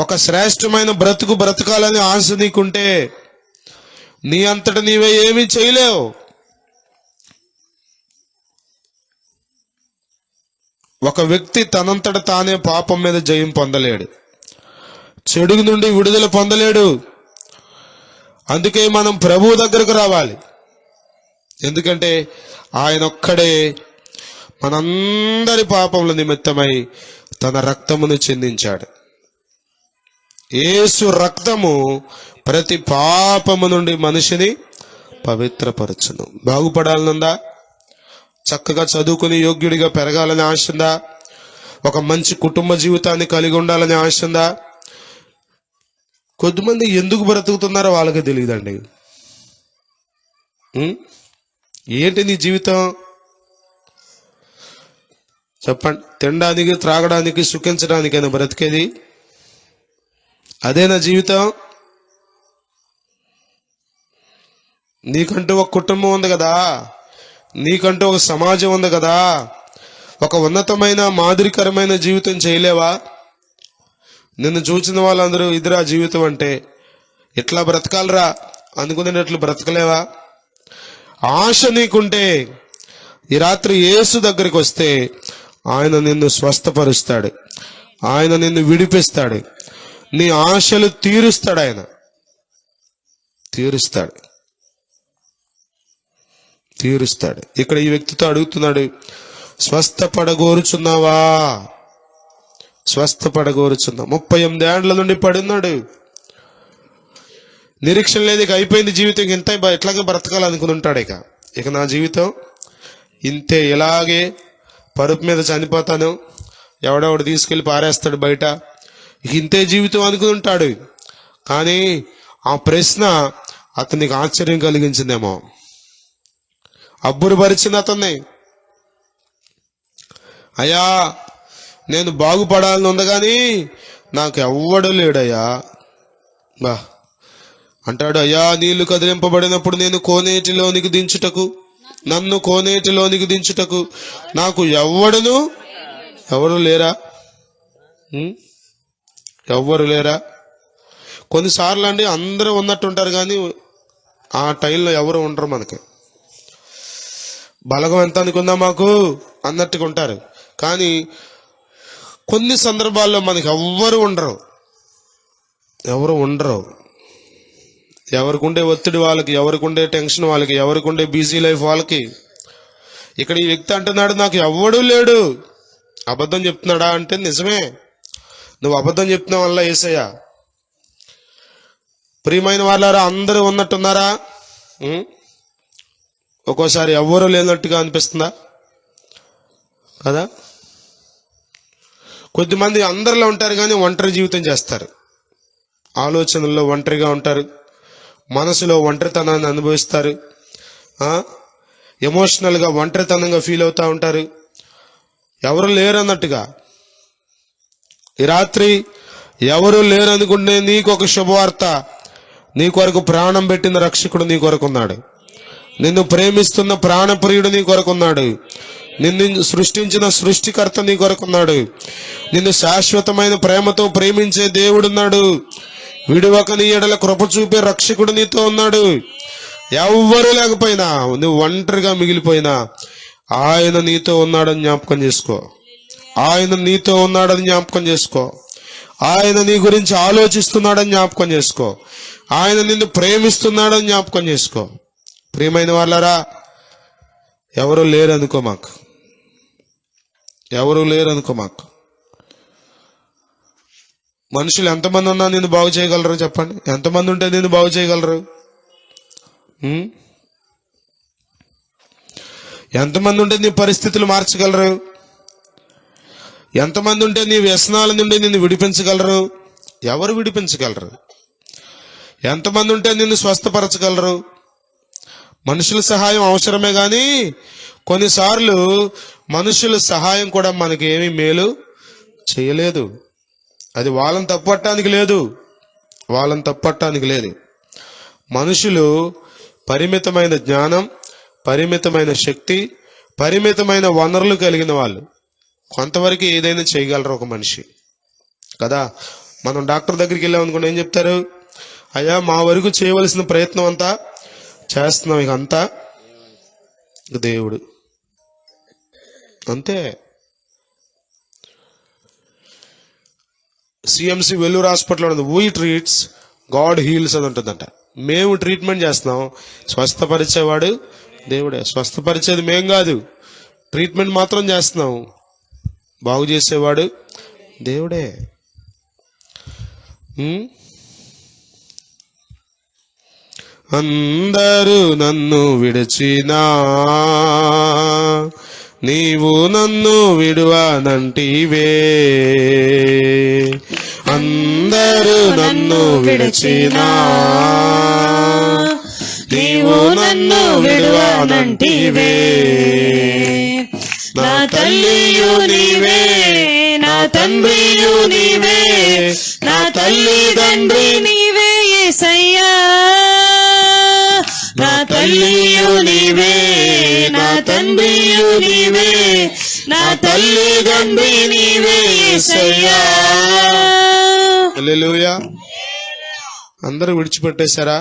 ఒక శ్రేష్టమైన బ్రతుకు బ్రతకాలనే ఆశ నీకుంటే నీ అంతట నీవే ఏమీ చేయలేవు. ఒక వ్యక్తి తనంతట తానే పాపం మీద జయం పొందలేడు, చెడు నుండి విడుదల పొందలేడు. అందుకే మనం ప్రభువు దగ్గరకు రావాలి. ఎందుకంటే ఆయన ఒక్కడే మనందరి పాపముల నిమిత్తమై తన రక్తమును చెందించాడు. యేసు రక్తము ప్రతి పాపము నుండి మనిషిని పవిత్రపరచును. బాగుపడాలనుందా? చక్కగా చదువుకుని యోగ్యుడిగా పెరగాలని ఆశ ఉందా? ఒక మంచి కుటుంబ జీవితాన్ని కలిగి ఉండాలని ఆశ ఉందా? కొద్దిమంది ఎందుకు బ్రతుకుతున్నారో వాళ్ళకి తెలియదండి. ఏంటి నీ జీవితం? చెప్పండి. తినడానికి, త్రాగడానికి, సుఖించడానికైనా బ్రతికేది? అదేనా జీవితం? నీకంటూ ఒక కుటుంబం ఉంది కదా, నీకంటూ ఒక సమాజం ఉంది కదా, ఒక ఉన్నతమైన మాదిరికరమైన జీవితం చేయలేవా? నిన్ను చూసిన వాళ్ళందరూ ఇదిరా జీవితం అంటే, ఇట్లా బ్రతకాలరా అనుకునేటట్లు బ్రతకలేవా? ఆశ నీకుంటే ఈ రాత్రి యేసు దగ్గరికి వస్తే ఆయన నిన్ను స్వస్థపరుస్తాడు, ఆయన నిన్ను విడిపిస్తాడు, నీ ఆశలు తీరుస్తాడు. ఆయన తీరుస్తాడు. ఇక్కడ ఈ వ్యక్తితో అడుగుతున్నాడు, స్వస్థపడగోరుచున్నావా? 38 ఏండ్ల నుండి పడున్నాడు. నిరీక్షణ లేదు, ఇక అయిపోయింది జీవితం, ఇంత ఎట్లాగే బ్రతకాలనుకుని ఉంటాడు. ఇక నా జీవితం ఇంతే, ఇలాగే పరుపు మీద చనిపోతాను, ఎవడెవడు తీసుకెళ్లి పారేస్తాడు బయట, ఇక ఇంతే జీవితం అనుకుని ఉంటాడు. కానీ ఆ ప్రశ్న అతనికి ఆశ్చర్యం కలిగించిందేమో, అబ్బురుపరిచింది అతన్ని. అయ్యా, నేను బాగుపడాలని ఉంది కానీ నాకు ఎవ్వడు లేడయ్యా బా అంటాడు. అయ్యా, నీళ్లు కదిలింపబడినప్పుడు నన్ను కోనేటిలోనికి దించుటకు నాకు ఎవరు లేరా? ఎవ్వరు లేరా? కొన్నిసార్లు అండి అందరూ ఉన్నట్టుంటారు కానీ ఆ టైంలో ఎవరు ఉండరు. మనకి బలగం ఎంత అనుకుందా మాకు అన్నట్టుగా ఉంటారు. కానీ కొన్ని సందర్భాల్లో మనకి ఎవ్వరు ఉండరు. ఎవరికి ఉండే ఒత్తిడి వాళ్ళకి, ఎవరికి ఉండే టెన్షన్ వాళ్ళకి, ఎవరికి ఉండే బిజీ లైఫ్ వాళ్ళకి. ఇక్కడ ఈ వ్యక్తి అంటున్నాడు, నాకు ఎవ్వడూ లేడు. అబద్ధం చెప్తున్నాడా అంటే నిజమే, నువ్వు అబద్ధం చెప్తున్న వల్ల యేసయ్య. ప్రియమైన వాళ్ళారా, అందరూ ఉన్నట్టున్నారా? ఒక్కోసారి ఎవ్వరూ లేనట్టుగా అనిపిస్తుందా కదా? కొద్దిమంది అందరిలో ఉంటారు కానీ ఒంటరి జీవితం చేస్తారు. ఆలోచనల్లో ఒంటరిగా ఉంటారు, మనసులో ఒంటరితనాన్ని అనుభవిస్తారు, ఎమోషనల్గా ఒంటరితనంగా ఫీల్ అవుతూ ఉంటారు, ఎవరు లేరన్నట్టుగా. ఈ రాత్రి ఎవరు లేరనుకుంటే నీకు ఒక శుభవార్త. నీ కొరకు ప్రాణం పెట్టిన రక్షకుడు నీ కొరకు ఉన్నాడు. నిన్ను ప్రేమిస్తున్న ప్రాణప్రియుడు నీ కొరకు ఉన్నాడు. నిన్ను సృష్టించిన సృష్టికర్త నీ కొరకు ఉన్నాడు. నిన్ను శాశ్వతమైన ప్రేమతో ప్రేమించే దేవుడున్నాడు. విడువక నీ ఎడల కృప చూపే రక్షకుడు నీతో ఉన్నాడు. ఎవ్వరూ లేకపోయినా, నువ్వు ఒంటరిగా మిగిలిపోయినా ఆయన నీతో ఉన్నాడని జ్ఞాపకం చేసుకో. ఆయన నీ గురించి ఆలోచిస్తున్నాడని జ్ఞాపకం చేసుకో. ఆయన నిన్ను ప్రేమిస్తున్నాడని జ్ఞాపకం చేసుకో. ప్రియమైన వాళ్ళారా, ఎవరు లేరనుకో మాకు. మనుషులు ఎంతమంది ఉన్నా నిన్ను బాగు చేయగలరు చెప్పండి? ఎంతమంది ఉంటే నిన్ను బాగు చేయగలరు? ఎంతమంది ఉంటే నీ పరిస్థితులు మార్చగలరు? ఎంతమంది ఉంటే నీ వ్యసనాల నుండి నిన్ను విడిపించగలరు? ఎవరు విడిపించగలరు? ఎంతమంది ఉంటే నిన్ను స్వస్థపరచగలరు? మనుషుల సహాయం అవసరమే కానీ కొన్నిసార్లు మనుషుల సహాయం కూడా మనకి ఏమీ మేలు చేయలేదు. అది వాళ్ళని తప్పట్టడానికి లేదు. మనుషులు పరిమితమైన జ్ఞానం, పరిమితమైన శక్తి, పరిమితమైన వనరులు కలిగిన వాళ్ళు. కొంతవరకు ఏదైనా చేయగలరు ఒక మనిషి కదా. మనం డాక్టర్ దగ్గరికి వెళ్ళామనుకోండి, ఏం చెప్తారు? అయ్యా మా వరకు చేయవలసిన ప్రయత్నం అంతా చేస్తున్నాం, ఇక అంతా దేవుడు, అంతే. సిఎంసి వెల్లూరు హాస్పిటల్ ఉంది, వీ ట్రీట్స్ గాడ్ హీల్స్ అని ఉంటుందంట. మేము ట్రీట్మెంట్ చేస్తున్నాం, స్వస్థపరిచేవాడు దేవుడే. స్వస్థపరిచేది మేం కాదు, ట్రీట్మెంట్ మాత్రం చేస్తున్నాం, బాగు చేసేవాడు దేవుడే. అందరూ నన్ను విడిచినా నీవు నన్ను విడువనంటివే, అందరూ నన్ను విడిచినా నీవు నన్ను విడువనంటివే. నా తల్లియు నీవే, నా తండ్రియు నీవే, నా తల్లిదండ్రి నీవే యేసయ్యా. నా తల్లియు నీవే, నా తండ్రియు నీవే, నా తల్లిదండ్రి నీవే యేసయ్యా. హల్లెలూయా. అందరూ విడిచిపెట్టేశారా?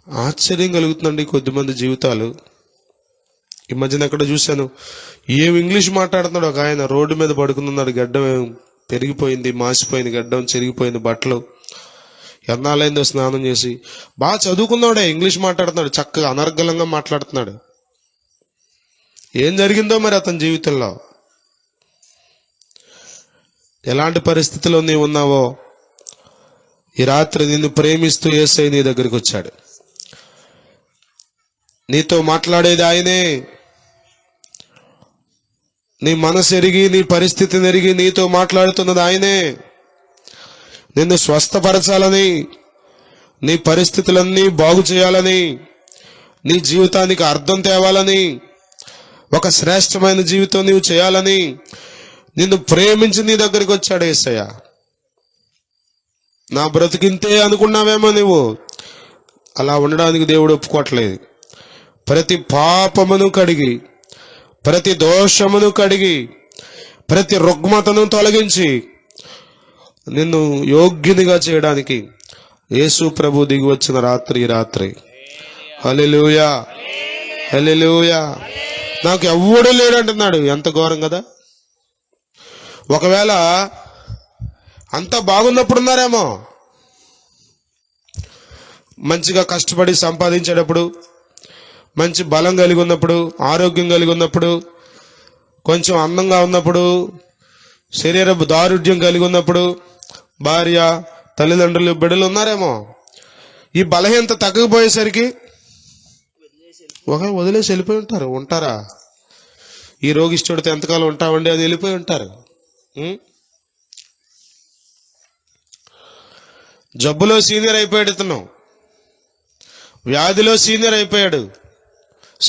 ఆశ్చర్యం కలుగుతుందండి కొద్దిమంది జీవితాలు. ఈ మధ్యన ఎక్కడ చూశాను, ఏం ఇంగ్లీష్ మాట్లాడుతున్నాడు ఒక ఆయన, రోడ్డు మీద పడుకున్నాడు, గడ్డం పెరిగిపోయింది, మాసిపోయింది, గడ్డం చెరిగిపోయింది, బట్టలు ఎన్నాళ్ళైందో స్నానం చేసి. బాగా చదువుకున్నాడే, ఇంగ్లీష్ మాట్లాడుతున్నాడు, చక్కగా అనర్గళంగా మాట్లాడుతున్నాడు. ఏం జరిగిందో మరి అతని జీవితంలో? ఎలాంటి పరిస్థితిలో నీవు ఉన్నావో ఈ రాత్రి నిన్ను ప్రేమిస్తూ యేసయ్య నీ దగ్గరికి వచ్చాడు. నీతో మాట్లాడేది ఆయనే. నీ మనసు ఎరిగి, నీ పరిస్థితిని ఎరిగి నీతో మాట్లాడుతున్నది ఆయనే. నిన్ను స్వస్థపరచాలని, నీ పరిస్థితులన్నీ బాగు చేయాలని, నీ జీవితానికి అర్థం తేవాలని, ఒక శ్రేష్టమైన జీవితం నీవు చేయాలని నిన్ను ప్రేమించి నీ దగ్గరికి వచ్చాడు యేసయ్య. నా బ్రతికింతే అనుకున్నావేమో నువ్వు, అలా ఉండడానికి దేవుడు ఒప్పుకోవట్లేదు. ప్రతి పాపమును కడిగి, ప్రతి దోషమును కడిగి, ప్రతి రుగ్మతను తొలగించి నిన్ను యోగ్యునిగా చేయడానికి యేసు ప్రభు దిగి వచ్చిన రాత్రి. హల్లెలూయా, హల్లెలూయా. నాకు ఎవ్వడూ లేడంటున్నాడు. ఎంత ఘోరం కదా. ఒకవేళ అంతా బాగున్నప్పుడు ఉన్నారేమో, మంచిగా కష్టపడి సంపాదించేటప్పుడు, మంచి బలం కలిగి ఉన్నప్పుడు, ఆరోగ్యం కలిగి ఉన్నప్పుడు, కొంచెం అందంగా ఉన్నప్పుడు, శరీర దారుఢ్యం కలిగి ఉన్నప్పుడు, భార్య, తల్లిదండ్రులు, బిడ్డలు ఉన్నారేమో. ఈ బలహీనత తగ్గకపోయేసరికి వదిలేసి వెళ్ళిపోయి ఉంటారు. ఉంటారా? ఈ రోగిష్ఠుడితో ఎంతకాలం ఉంటామండి అది వెళ్ళిపోయి ఉంటారు. జబ్బులో సీనియర్ అయిపోయాడు ఇతను, వ్యాధిలో సీనియర్ అయిపోయాడు.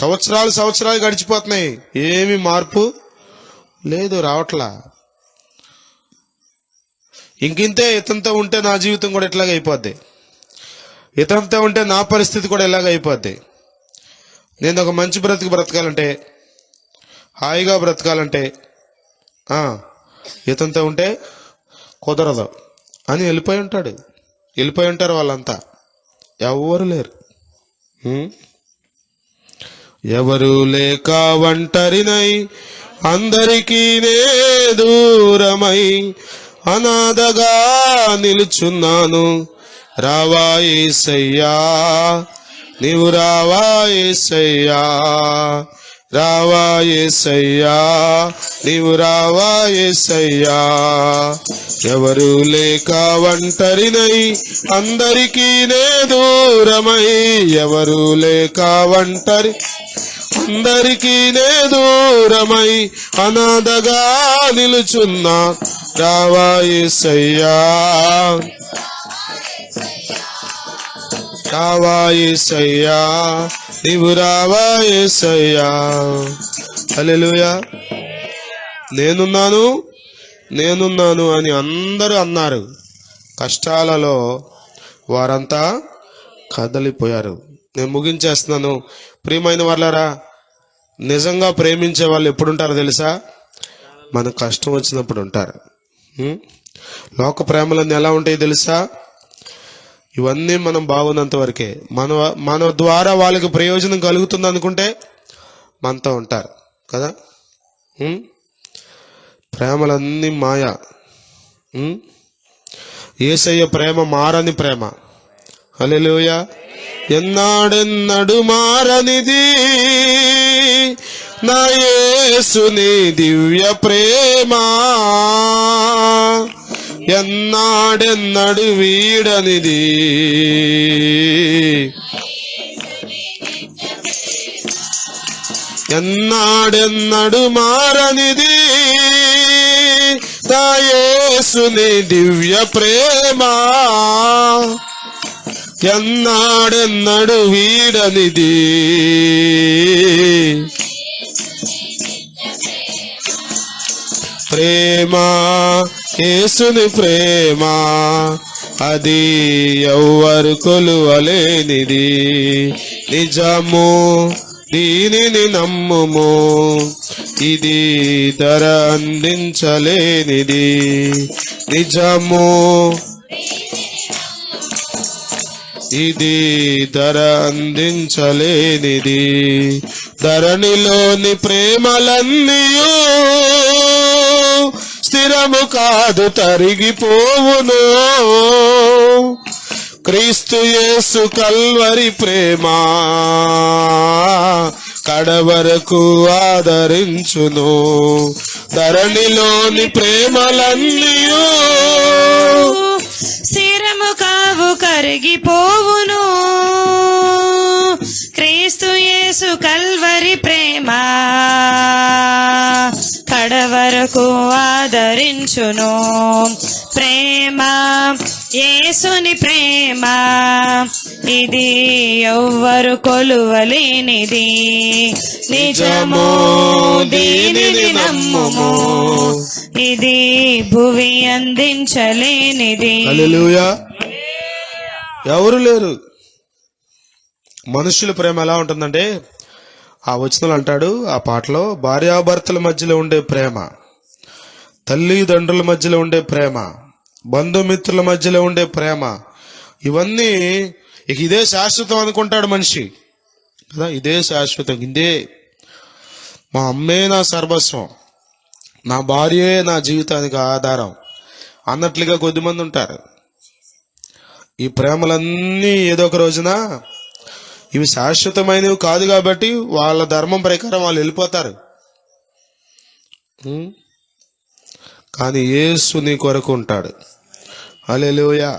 సంవత్సరాలు గడిచిపోతున్నాయి, ఏమీ మార్పు లేదు, రావట్లా. ఇంకింతే, ఇతనితో ఉంటే నా జీవితం కూడా ఇట్లాగ అయిపోద్ది, ఇతనితో ఉంటే నా పరిస్థితి కూడా ఇలాగ అయిపోద్ది. నేను ఒక మంచి బ్రతకాలంటే, హాయిగా బ్రతకాలంటే ఇతనితో ఉంటే కుదరదు అని వెళ్ళిపోయి ఉంటారు వాళ్ళంతా. ఎవరు లేరు, ఎవరు లేక ఒంటరినై అందరికీ నే దూరమై అనాథగా నిలుచున్నాను. రావా యేసయ్యా, నీవు రావా యేసయ్యా, రావా యేసయ్యా, నీవు రావా యేసయ్యా. ఎవరు లేక ఒంటరినై అందరికీ నే దూరమై, ఎవరు లేక ఒంటరి అందరికీ నే దూరమై అనాథగా నిలుచున్నా రావా యేసయ్యా, రావా యేసయ్యా, నీవు రావా యేసయ్యా. హల్లెలూయా. నేనున్నాను నేనున్నాను అని అందరూ అన్నారు. కష్టాలలో వారంతా కదలిపోయారు. నేను ముగించేస్తున్నాను. ప్రియమైన వాళ్ళారా, నిజంగా ప్రేమించే వాళ్ళు ఎప్పుడుంటారో తెలుసా? మనకు కష్టం వచ్చినప్పుడు ఉంటారు. లోక ప్రేమలన్నీ ఎలా ఉంటాయి తెలుసా? ఇవన్నీ మనం బాగున్నంత వరకే. మన ద్వారా వాళ్ళకి ప్రయోజనం కలుగుతుంది అనుకుంటే మనతో ఉంటారు కదా. ప్రేమలన్నీ మాయ. యేసయ్య ప్రేమ మారని ప్రేమ. హల్లెలూయా. ఎన్నాడెన్నడు మారనిది నా యేసుని దివ్య ప్రేమ, ఎన్నాడెన్నడు వీడనిది ఎన్నాడెన్నడు మారనిది నా యేసుని దివ్య ప్రేమ, ఎన్నాడెన్నడు వీడనిది ప్రేమ, యేసుని ప్రేమ, అది ఎవ్వరు కొలువలేనిది. నిజము దీనిని నమ్ముము, ఇది ధర అందించలేనిది. నిజము ఇది ధర అందించలేనిది. ధరణిలోని ప్రేమలన్నీయు స్థిరము కాదు, తరిగిపోవును. క్రీస్తు యేసు కల్వరి ప్రేమ కడవరకు ఆదరించును. ధరణిలోని ప్రేమలన్నీయు స్థిరము కావు, కరిగిపోవును. క్రీస్తు యేసు కల్వరి ప్రేమ కడవరకు ఆదరించును. ప్రేమ, యేసుని ప్రేమ, ఇది ఎవ్వరు కొలువలేనిది. నిజము దీనిని నమ్ముము, ఇది భువి అందించలేనిది. హల్లెలూయా. ఎవరు లేరు. మనుషుల ప్రేమ ఎలా ఉంటుందంటే, ఆ వచనంలో అంటాడు ఆ పాటలో, భార్యాభర్తల మధ్యలో ఉండే ప్రేమ, తల్లిదండ్రుల మధ్యలో ఉండే ప్రేమ, బంధుమిత్రుల మధ్యలో ఉండే ప్రేమ, ఇవన్నీ ఇక ఇదే శాశ్వతం అనుకుంటాడు మనిషి కదా. ఇదే శాశ్వతం, ఇదే మా అమ్మే నా సర్వస్వం, నా భార్యే నా జీవితానికి ఆధారం అన్నట్లుగా కొద్దిమంది ఉంటారు. ఈ ప్రేమలన్నీ ఏదో ఒక రోజున ఇవి శాశ్వతమైనవి కాదు కాబట్టి వాళ్ళ ధర్మం ప్రకారం వాళ్ళు వెళ్ళిపోతారు. కానీ యేసు నీ కొరకు ఉంటాడు. హల్లెలూయా,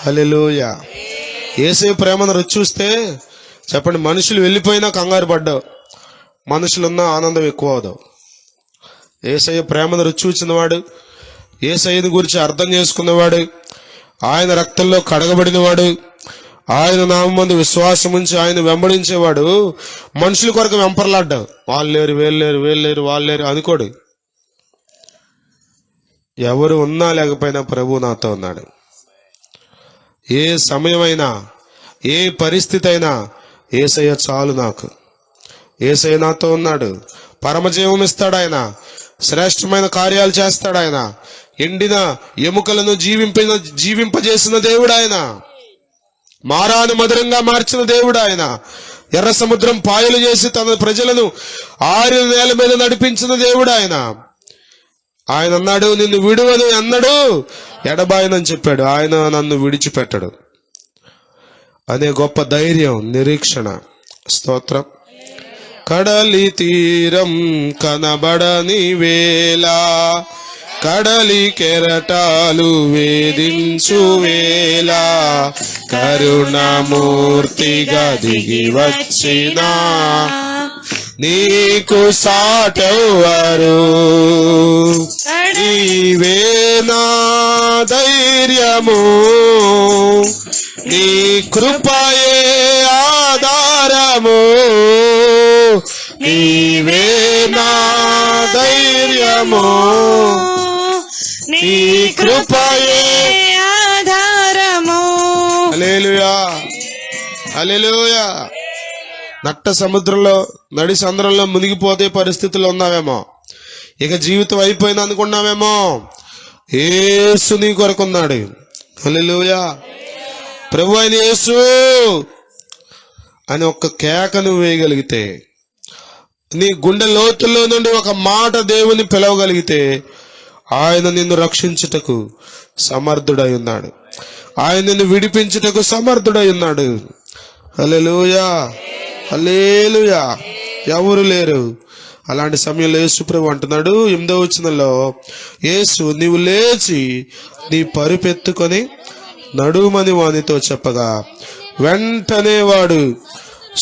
హల్లెలూయా. యేసయ్య ప్రేమను రుచి చూస్తే చెప్పండి, మనుషులు వెళ్ళిపోయినా కంగారు పడ్డావు, మనుషులున్నా ఆనందం ఎక్కువ అవదు. యేసయ్య ప్రేమను రుచి చూచినవాడు, యేసయ్యని గురించి అర్థం చేసుకున్నవాడు, ఆయన రక్తంలో కడగబడినవాడు, ఆయన నామందు విశ్వాసం ఉంచి ఆయన వెంబడించేవాడు మనుషుల కొరకు వెంపర్లాడ్డావు. వాళ్ళు లేరు, వీళ్ళు లేరు, వీళ్ళు లేరు, వాళ్ళు లేరు అనుకోడు. ఎవరు ఉన్నా లేకపోయినా ప్రభు నాతో ఉన్నాడు. ఏ సమయమైనా, ఏ పరిస్థితి అయినా యేసయ్య చాలు నాకు. యేసయ్య నాతో ఉన్నాడు. పరమజీవం ఇస్తాడు ఆయన, శ్రేష్టమైన కార్యాలు చేస్తాడు ఆయన. ఎండిన ఎముకలను జీవింపజేసిన దేవుడు ఆయన. మారాను మధురంగా మార్చిన దేవుడు ఆయన. ఎర్ర సముద్రం పాయలు చేసి తన ప్రజలను 6 నేల మీద నడిపించిన దేవుడు ఆయన. ఆయన అన్నాడు, నిన్ను విడువను అన్నాడు, ఎడబాయనని చెప్పాడు. ఆయన నన్ను విడిచిపెట్టడు అనే గొప్ప ధైర్యం, నిరీక్షణ. స్తోత్రం. కడలి తీరం కనబడని వేళ, కడలి కెరటాలు వేధించు వేళ, కరుణమూర్తిగా దిగి వచ్చిన నీకు సాటెవ్వరు. నీవే నా ధైర్యము, నీ కృపయే ఆధారము. నీవే నా ధైర్యము, నీ కృపయే ఆధారము. హల్లెలూయా, హల్లెలూయా. నట్ట సముద్రంలో నడి సంద్రంలో మునిగిపోతే పరిస్థితుల్లో ఉన్నావేమో, ఇక జీవితం అయిపోయింది అనుకున్నావేమో, యేసు నీ కొరకున్నాడు. హల్లెలూయా. ప్రభు అయిన యేసు అని ఒక్క కేక నువ్వు వేయగలిగితే, నీ గుండె లోతుల్లో నుండి ఒక మాట దేవుని పిలవగలిగితే, ఆయన నిన్ను రక్షించుటకు సమర్థుడై ఉన్నాడు. ఆయన నిన్ను విడిపించుటకు సమర్థుడై ఉన్నాడు. హల్లెలూయా, హల్లెలూయా. ఎవరు లేరు. అలాంటి సమయంలో యేసు ప్రభు అంటున్నాడు 8వ వచనంలో, యేసు నీవు లేచి నీ పరుపెత్తుకొని నడుమని వానితో చెప్పగా వెంటనే వాడు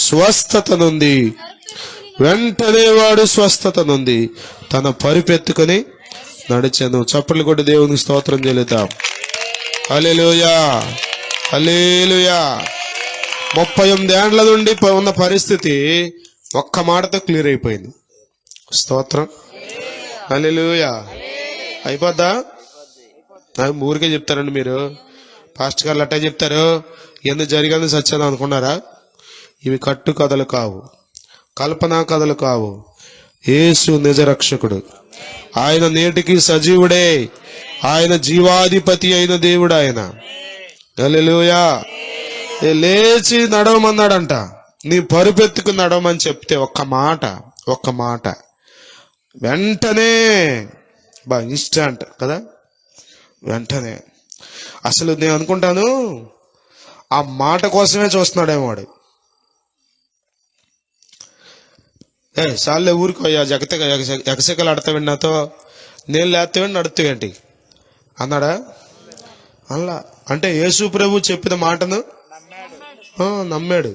స్వస్థత నుండి తన పరుపెత్తుకొని నడిచాను. చప్పట్లు కొట్టి దేవునికి స్తోత్రం చెల్లిద్దాం. హల్లెలూయా, హల్లెలూయా. 38 ఏండ్ల నుండి ఉన్న పరిస్థితి ఒక్క మాటతో క్లియర్ అయిపోయింది. స్తోత్రం, హల్లెలూయా. అయిపోద్దా? ఊరికే చెప్తారండి మీరు, పాస్టర్ గారు అట్టే చెప్తారు, ఎందుకు జరిగింది సత్యం అనుకున్నారా? ఇవి కట్టు కథలు కావు, కల్పనా కథలు కావు. యేసు నిజ రక్షకుడు. ఆయన నేటికి సజీవుడే. ఆయన జీవాధిపతి అయిన దేవుడు ఆయన. హల్లెలూయా. లేచి నడవమన్నాడంట. నీ పరుపెత్తుకు నడవమని చెప్తే ఒక్క మాట వెంటనే ఇన్స్టంట్ కదా, వెంటనే. అసలు నేను అనుకుంటాను ఆ మాట కోసమే చూస్తున్నాడేమో వాడు. సార్లే ఊరుకోయ్యా, ఎగసెకలు ఆడతావండి నాతో, నేను లేస్తావండి నడుతావేంటి అన్నాడా? అలా అంటే యేసు ప్రభు చెప్పిన మాటను నమ్మాడు.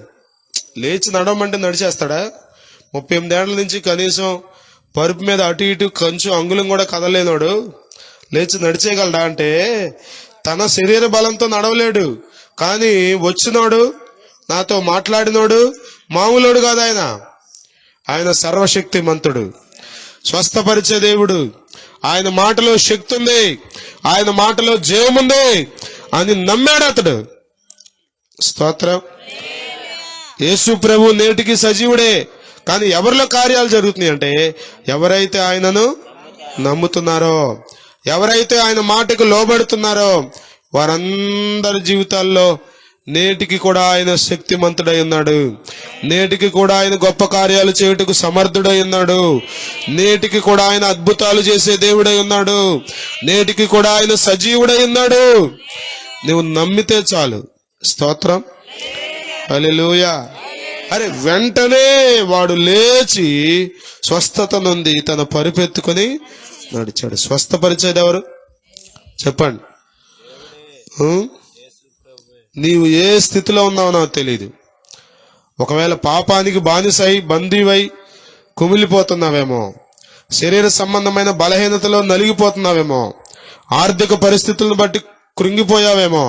లేచి నడవమంటే నడిచేస్తాడా? 38 ఏళ్ల నుంచి కనీసం పరుపు మీద అటు ఇటు కొంచెం అంగుళం కూడా కదలేనోడు లేచి నడిచేయగలడా అంటే తన శరీర బలంతో నడవలేడు. కానీ వచ్చినోడు, నాతో మాట్లాడినోడు మామూలోడు కాదు. ఆయన సర్వశక్తిమంతుడు, స్వస్థపరిచే దేవుడు. ఆయన మాటలో శక్తి ఉంది, ఆయన మాటలో జీవముంది అని నమ్మాడు అతడు. స్తోత్రం. యేసు ప్రభు నేటికి సజీవుడే. కానీ ఎవరిలో కార్యాలు జరుగుతున్నాయి అంటే ఎవరైతే ఆయనను నమ్ముతున్నారో, ఎవరైతే ఆయన మాటకు లోబడుతున్నారో వారందరి జీవితాల్లో నేటికి కూడా ఆయన శక్తిమంతుడై ఉన్నాడు. నేటికి కూడా ఆయన గొప్ప కార్యాలు చేయుటకు సమర్థుడై ఉన్నాడు. నేటికి కూడా ఆయన అద్భుతాలు చేసే దేవుడై ఉన్నాడు. నేటికి కూడా ఆయన సజీవుడై ఉన్నాడు. నువ్వు నమ్మితే చాలు. స్తోత్రం, హల్లెలూయా. అరే వెంటనే వాడు లేచి స్వస్థత నుండి తన పరుపెత్తుకొని నడిచాడు. స్వస్థపరిచేది ఎవరు చెప్పండి? నీవు ఏ స్థితిలో ఉన్నావో నాకు తెలియదు. ఒకవేళ పాపానికి బానిసై బందీవై కుమిలిపోతున్నావేమో, శరీర సంబంధమైన బలహీనతలో నలిగిపోతున్నావేమో, ఆర్థిక పరిస్థితులను బట్టి కృంగిపోయావేమో,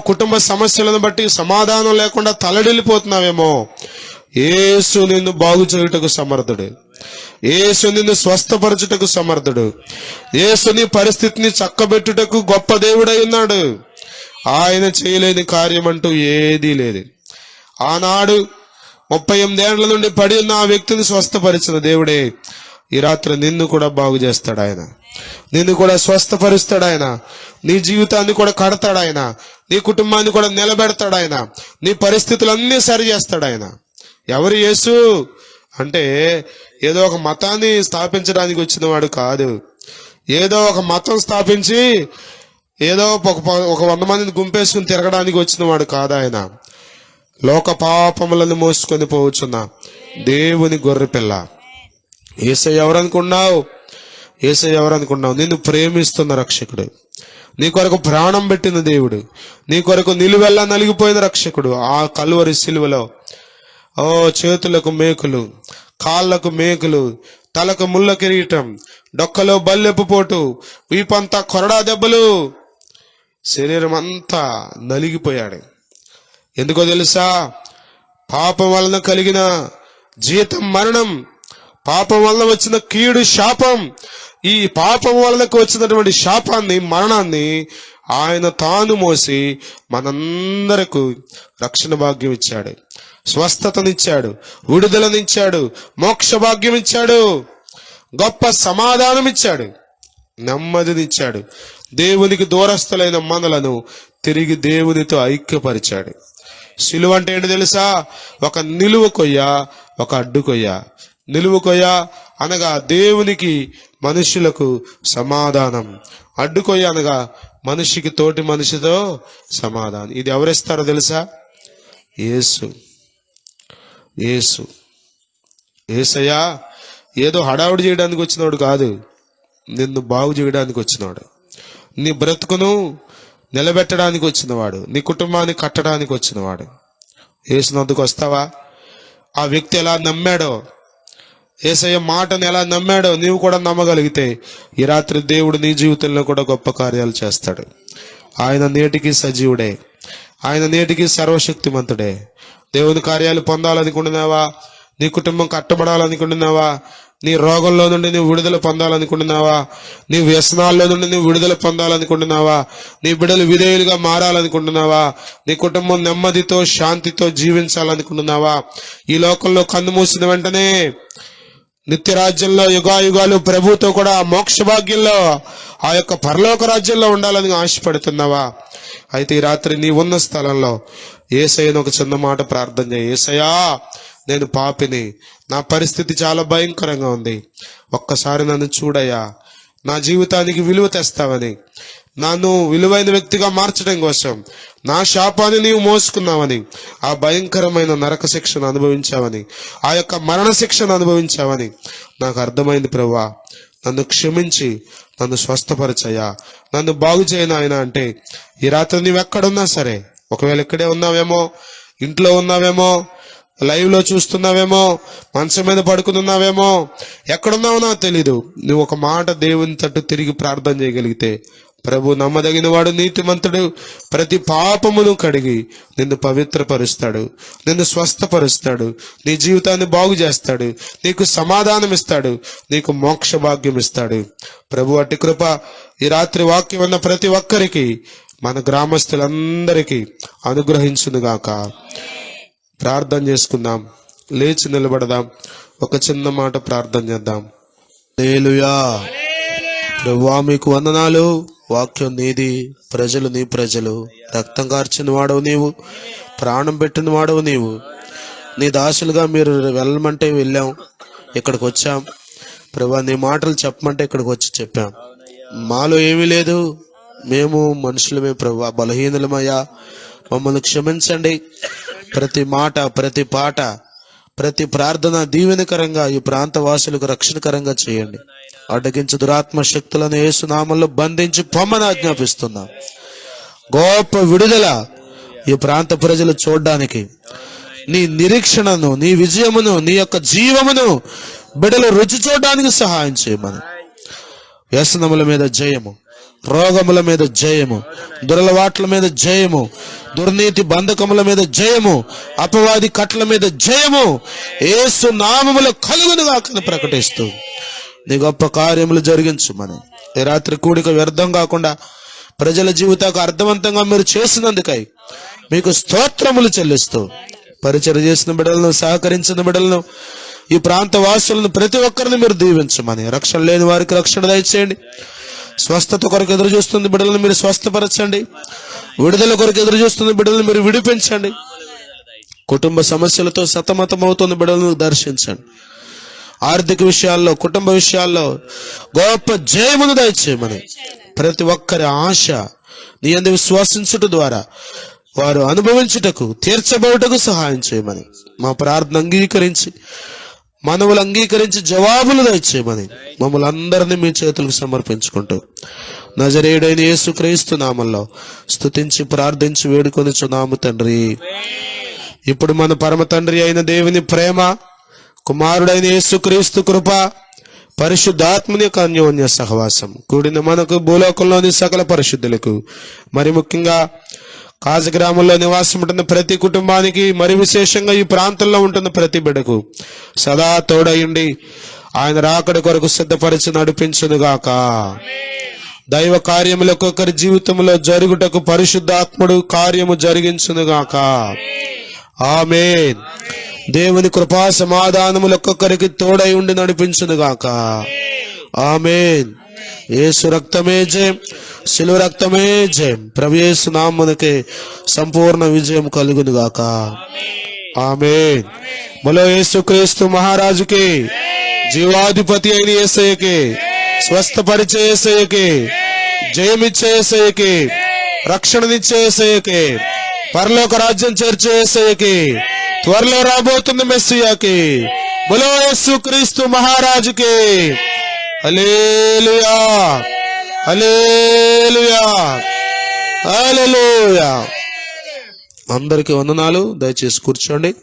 కుటుంబ సమస్యలను బట్టి సమాధానం లేకుండా తలడిల్లిపోతున్నావేమో, యేసు నిన్ను బాగు చేయుటకు సమర్థుడు. యేసు నిన్ను స్వస్థపరచుటకు సమర్థుడు. యేసు నీ పరిస్థితిని చక్కబెట్టుటకు గొప్ప దేవుడై ఉన్నాడు. ఆయన చేయలేని కార్యం అంటూ ఏదీ లేదు. ఆనాడు 38 ఏళ్ల నుండి పడి ఉన్న ఆ వ్యక్తిని స్వస్థపరిచిన దేవుడే ఈ రాత్రి నిన్ను కూడా బాగు చేస్తాడు. ఆయన నిన్ను కూడా స్వస్థపరుస్తాడు. ఆయన నీ జీవితాన్ని కూడా కడతాడు. ఆయన నీ కుటుంబాన్ని కూడా నిలబెడతాడు. ఆయన నీ పరిస్థితులన్నీ సరి చేస్తాడు. ఆయన ఎవరు యేసు అంటే ఏదో ఒక మతాన్ని స్థాపించడానికి వచ్చిన వాడు కాదు. ఏదో ఒక మతం స్థాపించి ఏదో ఒక 100 మందిని గుంపేసుకుని తిరగడానికి వచ్చిన వాడు కాదు. ఆయన లోక పాపములను మోసుకొని పోవచ్చున్న దేవుని గొర్రెపిల్ల. యేసయ్య ఎవరనుకున్నావు? యేసయ్య ఎవరనుకున్నావు? నిన్ను ప్రేమిస్తున్న రక్షకుడు, నీ కొరకు ప్రాణం పెట్టిన దేవుడు, నీ కొరకు నిలువెల్లా నలిగిపోయిన రక్షకుడు. ఆ కల్వరి సిలువలో చేతులకు మేకులు, కాళ్ళకు మేకులు, తలకు ముళ్ళ కిరీటం, డొక్కలో బల్లెపు పోటు, వీపంతా కొరడా దెబ్బలు, శరీరం అంతా నలిగిపోయాడు. ఎందుకో తెలుసా? పాపం వలన కలిగిన జీతం మరణం, పాపం వలన వచ్చిన కీడు శాపం. ఈ పాపం వలనకు వచ్చినటువంటి శాపాన్ని, మరణాన్ని ఆయన తాను మోసి మనందరకు రక్షణ భాగ్యం ఇచ్చాడు, స్వస్థతనిచ్చాడు, విడుదలనిచ్చాడు, మోక్ష భాగ్యం ఇచ్చాడు, గొప్ప సమాధానం ఇచ్చాడు, నెమ్మదినిచ్చాడు. దేవునికి దూరస్తులైన మనలను తిరిగి దేవునితో ఐక్యపరిచాడు. సిలువ అంటే ఏంటి తెలుసా? ఒక నిలువ కొయ్య, ఒక అడ్డు కొయ్య. నిలువ కొయ్య అనగా దేవునికి మనుషులకు సమాధానం, అడ్డు కొయ్య అనగా మనిషికి తోటి మనిషితో సమాధానం. ఇది ఎవరిస్తారో తెలుసా? యేసు. యేసు యేసయ్యా ఏదో హడావుడి చేయడానికి వచ్చినవాడు కాదు, నిన్ను బాగు చేయడానికి వచ్చినవాడు, నీ బ్రతుకును నిలబెట్టడానికి వచ్చినవాడు, నీ కుటుంబాన్ని కట్టడానికి వచ్చినవాడు. యేసునందుకు వస్తావా? ఆ వ్యక్తి ఎలా నమ్మాడో, యేసయ్య మాటను ఎలా నమ్మాడో నీవు కూడా నమ్మగలిగితే ఈ రాత్రి దేవుడు నీ జీవితంలో కూడా గొప్ప కార్యాలు చేస్తాడు. ఆయన నేటికి సజీవుడే, ఆయన నేటికి సర్వశక్తిమంతుడే. దేవుని కార్యాలు పొందాలనుకుంటున్నావా? నీ కుటుంబం కట్టబడాలనుకుంటున్నావా? నీ రోగంలో నుండి నువ్వు విడుదల పొందాలనుకుంటున్నావా? నీ వ్యసనాల్లో నుండి నువ్వు విడుదల పొందాలనుకుంటున్నావా? నీ బిడ్డలు విధేయులుగా మారాలనుకుంటున్నావా? నీ కుటుంబం నెమ్మదితో శాంతితో జీవించాలనుకుంటున్నావా? ఈ లోకంలో కన్ను మూసిన వెంటనే నిత్య రాజ్యంలో యుగాయుగాలు ప్రభుతో కూడా మోక్ష భాగ్యంలో, ఆ యొక్క పరలోక రాజ్యంలో ఉండాలని ఆశపడుతున్నావా? అయితే ఈ రాత్రి నీ ఉన్న స్థలంలో యేసయ్యను ఒక చిన్న మాట ప్రార్థన చేయి. యేసయ్యా, నేను పాపిని, నా పరిస్థితి చాలా భయంకరంగా ఉంది, ఒక్కసారి నన్ను చూడయ్యా, నా జీవితానికి విలువ తెస్తావని, నన్ను విలువైన వ్యక్తిగా మార్చడం కోసం నా శాపాన్ని నీవు మోసుకున్నావని, ఆ భయంకరమైన నరక శిక్షను అనుభవించావని, ఆ యొక్క మరణ శిక్షను అనుభవించావని నాకు అర్థమైంది ప్రభువా. నన్ను క్షమించి నన్ను స్వస్థపరచయ్యా, నన్ను బాగు చేయను ఆయన అంటే ఈ రాత్రి నీవెక్కడున్నా సరే, ఒకవేళ ఇక్కడే ఉన్నావేమో, ఇంట్లో ఉన్నావేమో, లైవ్ లో చూస్తున్నావేమో, మనసు మీద పడుకున్నావేమో, ఎక్కడున్నావో నాకు తెలీదు, నువ్వు ఒక మాట దేవుని తట్టు తిరిగి ప్రార్థన చేయగలిగితే ప్రభు నమ్మదగిన వాడు, నీతిమంతుడు, ప్రతి పాపమును కడిగి నిన్ను పవిత్రపరుస్తాడు, నిన్ను స్వస్థపరుస్తాడు, నీ జీవితాన్ని బాగు చేస్తాడు, నీకు సమాధానం ఇస్తాడు, నీకు మోక్ష భాగ్యం ఇస్తాడు. ప్రభు అట్టి కృప ఈ రాత్రి వాక్యం ఉన్న ప్రతి ఒక్కరికి, మన గ్రామస్తులందరికీ అనుగ్రహించునుగాక. ప్రార్థన చేసుకుందాం, లేచి నిలబడదాం, ఒక చిన్న మాట ప్రార్థన చేద్దాం. హల్లెలూయా. ప్రభువా మీకు వందనాలు. వాక్యం నీది, ప్రజలు నీ ప్రజలు, రక్తం కార్చిన వాడవు నీవు, ప్రాణం పెట్టిన వాడవు నీవు. నీ దాసులుగా మీరు వెళ్ళమంటే వెళ్ళాం, ఇక్కడికి వచ్చాం. ప్రభువా నీ మాటలు చెప్పమంటే ఇక్కడికి వచ్చి చెప్పాం. మాలో ఏమీ లేదు, మేము మనుషులమే ప్రభువా, బలహీనులమయ్యా, మమ్మల్ని క్షమించండి. ప్రతి మాట, ప్రతి పాట, ప్రతి ప్రార్థన దీవెనకరంగా ఈ ప్రాంత వాసులకు రక్షణకరంగా చేయండి. అడ్డగించు దురాత్మ శక్తులను యేసు నామములో బంధించి పొమ్మని ఆజ్ఞాపిస్తున్నాం. గొప్ప విడుదల ఈ ప్రాంత ప్రజలు చూడడానికి, నీ నిరీక్షణను, నీ విజయమును, నీ యొక్క జీవమును బిడ్డలు రుచి చూడడానికి సహాయం చేయమని. వ్యసనముల మీద జయము, రోగముల మీద జయము, దురలవాట్ల మీద జయము, దుర్నీతి బంధకముల మీద జయము, అపవాది కట్ల మీద జయము యేసు నామములో కలుగునుగాక ప్రకటిస్తూ నీ గొప్ప కార్యములు జరిగించుమని. ఈ రాత్రి కూడిక వ్యర్థం కాకుండా ప్రజల జీవితాలకు అర్థవంతంగా మీరు చేసినందుకై మీకు స్తోత్రములు చెల్లిస్తూ, పరిచర్య చేసిన బిడ్డలను, సహకరించిన బిడ్డలను, ఈ ప్రాంత వాసులను ప్రతి ఒక్కరిని మీరు దీవించమని. రక్షణ లేని వారికి రక్షణ దయచేయండి. స్వస్థత కొరకు ఎదురు చూస్తున్న బిడ్డలను మీరు స్వస్థపరచండి. విడుదల కొరకు ఎదురు చూస్తున్న బిడ్డలను మీరు విడిపించండి. కుటుంబ సమస్యలతో సతమతమవుతున్న బిడ్డలను దర్శించండి. ఆర్థిక విషయాల్లో, కుటుంబ విషయాల్లో గొప్ప జయమును దయచేయమని. ప్రతి ఒక్కరి ఆశ నీ యందు విశ్వాసించుట ద్వారా వారు అనుభవించుటకు, తీర్చబడుటకు సహాయం చేయమని. మా ప్రార్థన అంగీకరించి, మనవులు అంగీకరించి జవాబులు దయచేయమని మమ్మల్ని అందరినీ మీ చేతులకు సమర్పించుకుంటూ నజరేయుడైన యేసుక్రీస్తు నామములో స్తుతించి ప్రార్థించి వేడుకొనుచున్నాము తండ్రి. ఇప్పుడు మన పరమ తండ్రి అయిన దేవుని ప్రేమ, కుమారుడైన యేసుక్రీస్తు కృప, పరిశుద్ధాత్మని యొక్క అన్యోన్య సహవాసం కూడిన మనకు, భూలోకంలోని సకల పరిశుద్ధులకు, మరి ముఖ్యంగా కాజగ్రామంలో నివాసం ఉంటున్న ప్రతి కుటుంబానికి, మరి విశేషంగా ఈ ప్రాంతంలో ఉంటున్న ప్రతి బిడ్డకు సదా తోడయుండి ఆయన రాకడ కొరకు సిద్ధపరిచి నడిపించునుగాక. దైవ కార్యములు ఒక్కొక్కరి జీవితంలో జరుగుటకు పరిశుద్ధాత్ముడు కార్యము జరిగించునుగాక. ఆమేన్. దేవుని కృపా సమాధానములు ఒక్కొక్కరికి తోడై ఉండి నడిపించునుగాక. ఆమేన్. యేసు రక్తమే జయం, శిలువ రక్తమే జయం. ప్రభు యేసు నామమునకే సంపూర్ణ విజయం కలుగునుగాక. ఆమేన్. బలో యేసుక్రీస్తు మహారాజుకి, జీవాధిపతి అయిన యేసయ్యకి, స్వస్థపరిచే యేసయ్యకి, జయమిచ్చే యేసయ్యకి, రక్షణనిచ్చే యేసయ్యకి, పరలోక రాజ్యం చేర్చే యేసయ్యకి, త్వరలో రాబోతున్న మెస్సియాకి, బలో యేసుక్రీస్తు మహారాజుకి. హల్లెలూయా, హల్లెలూయా, హల్లెలూయా. అందరికీ వందనాలు. దయచేసి కూర్చోండి.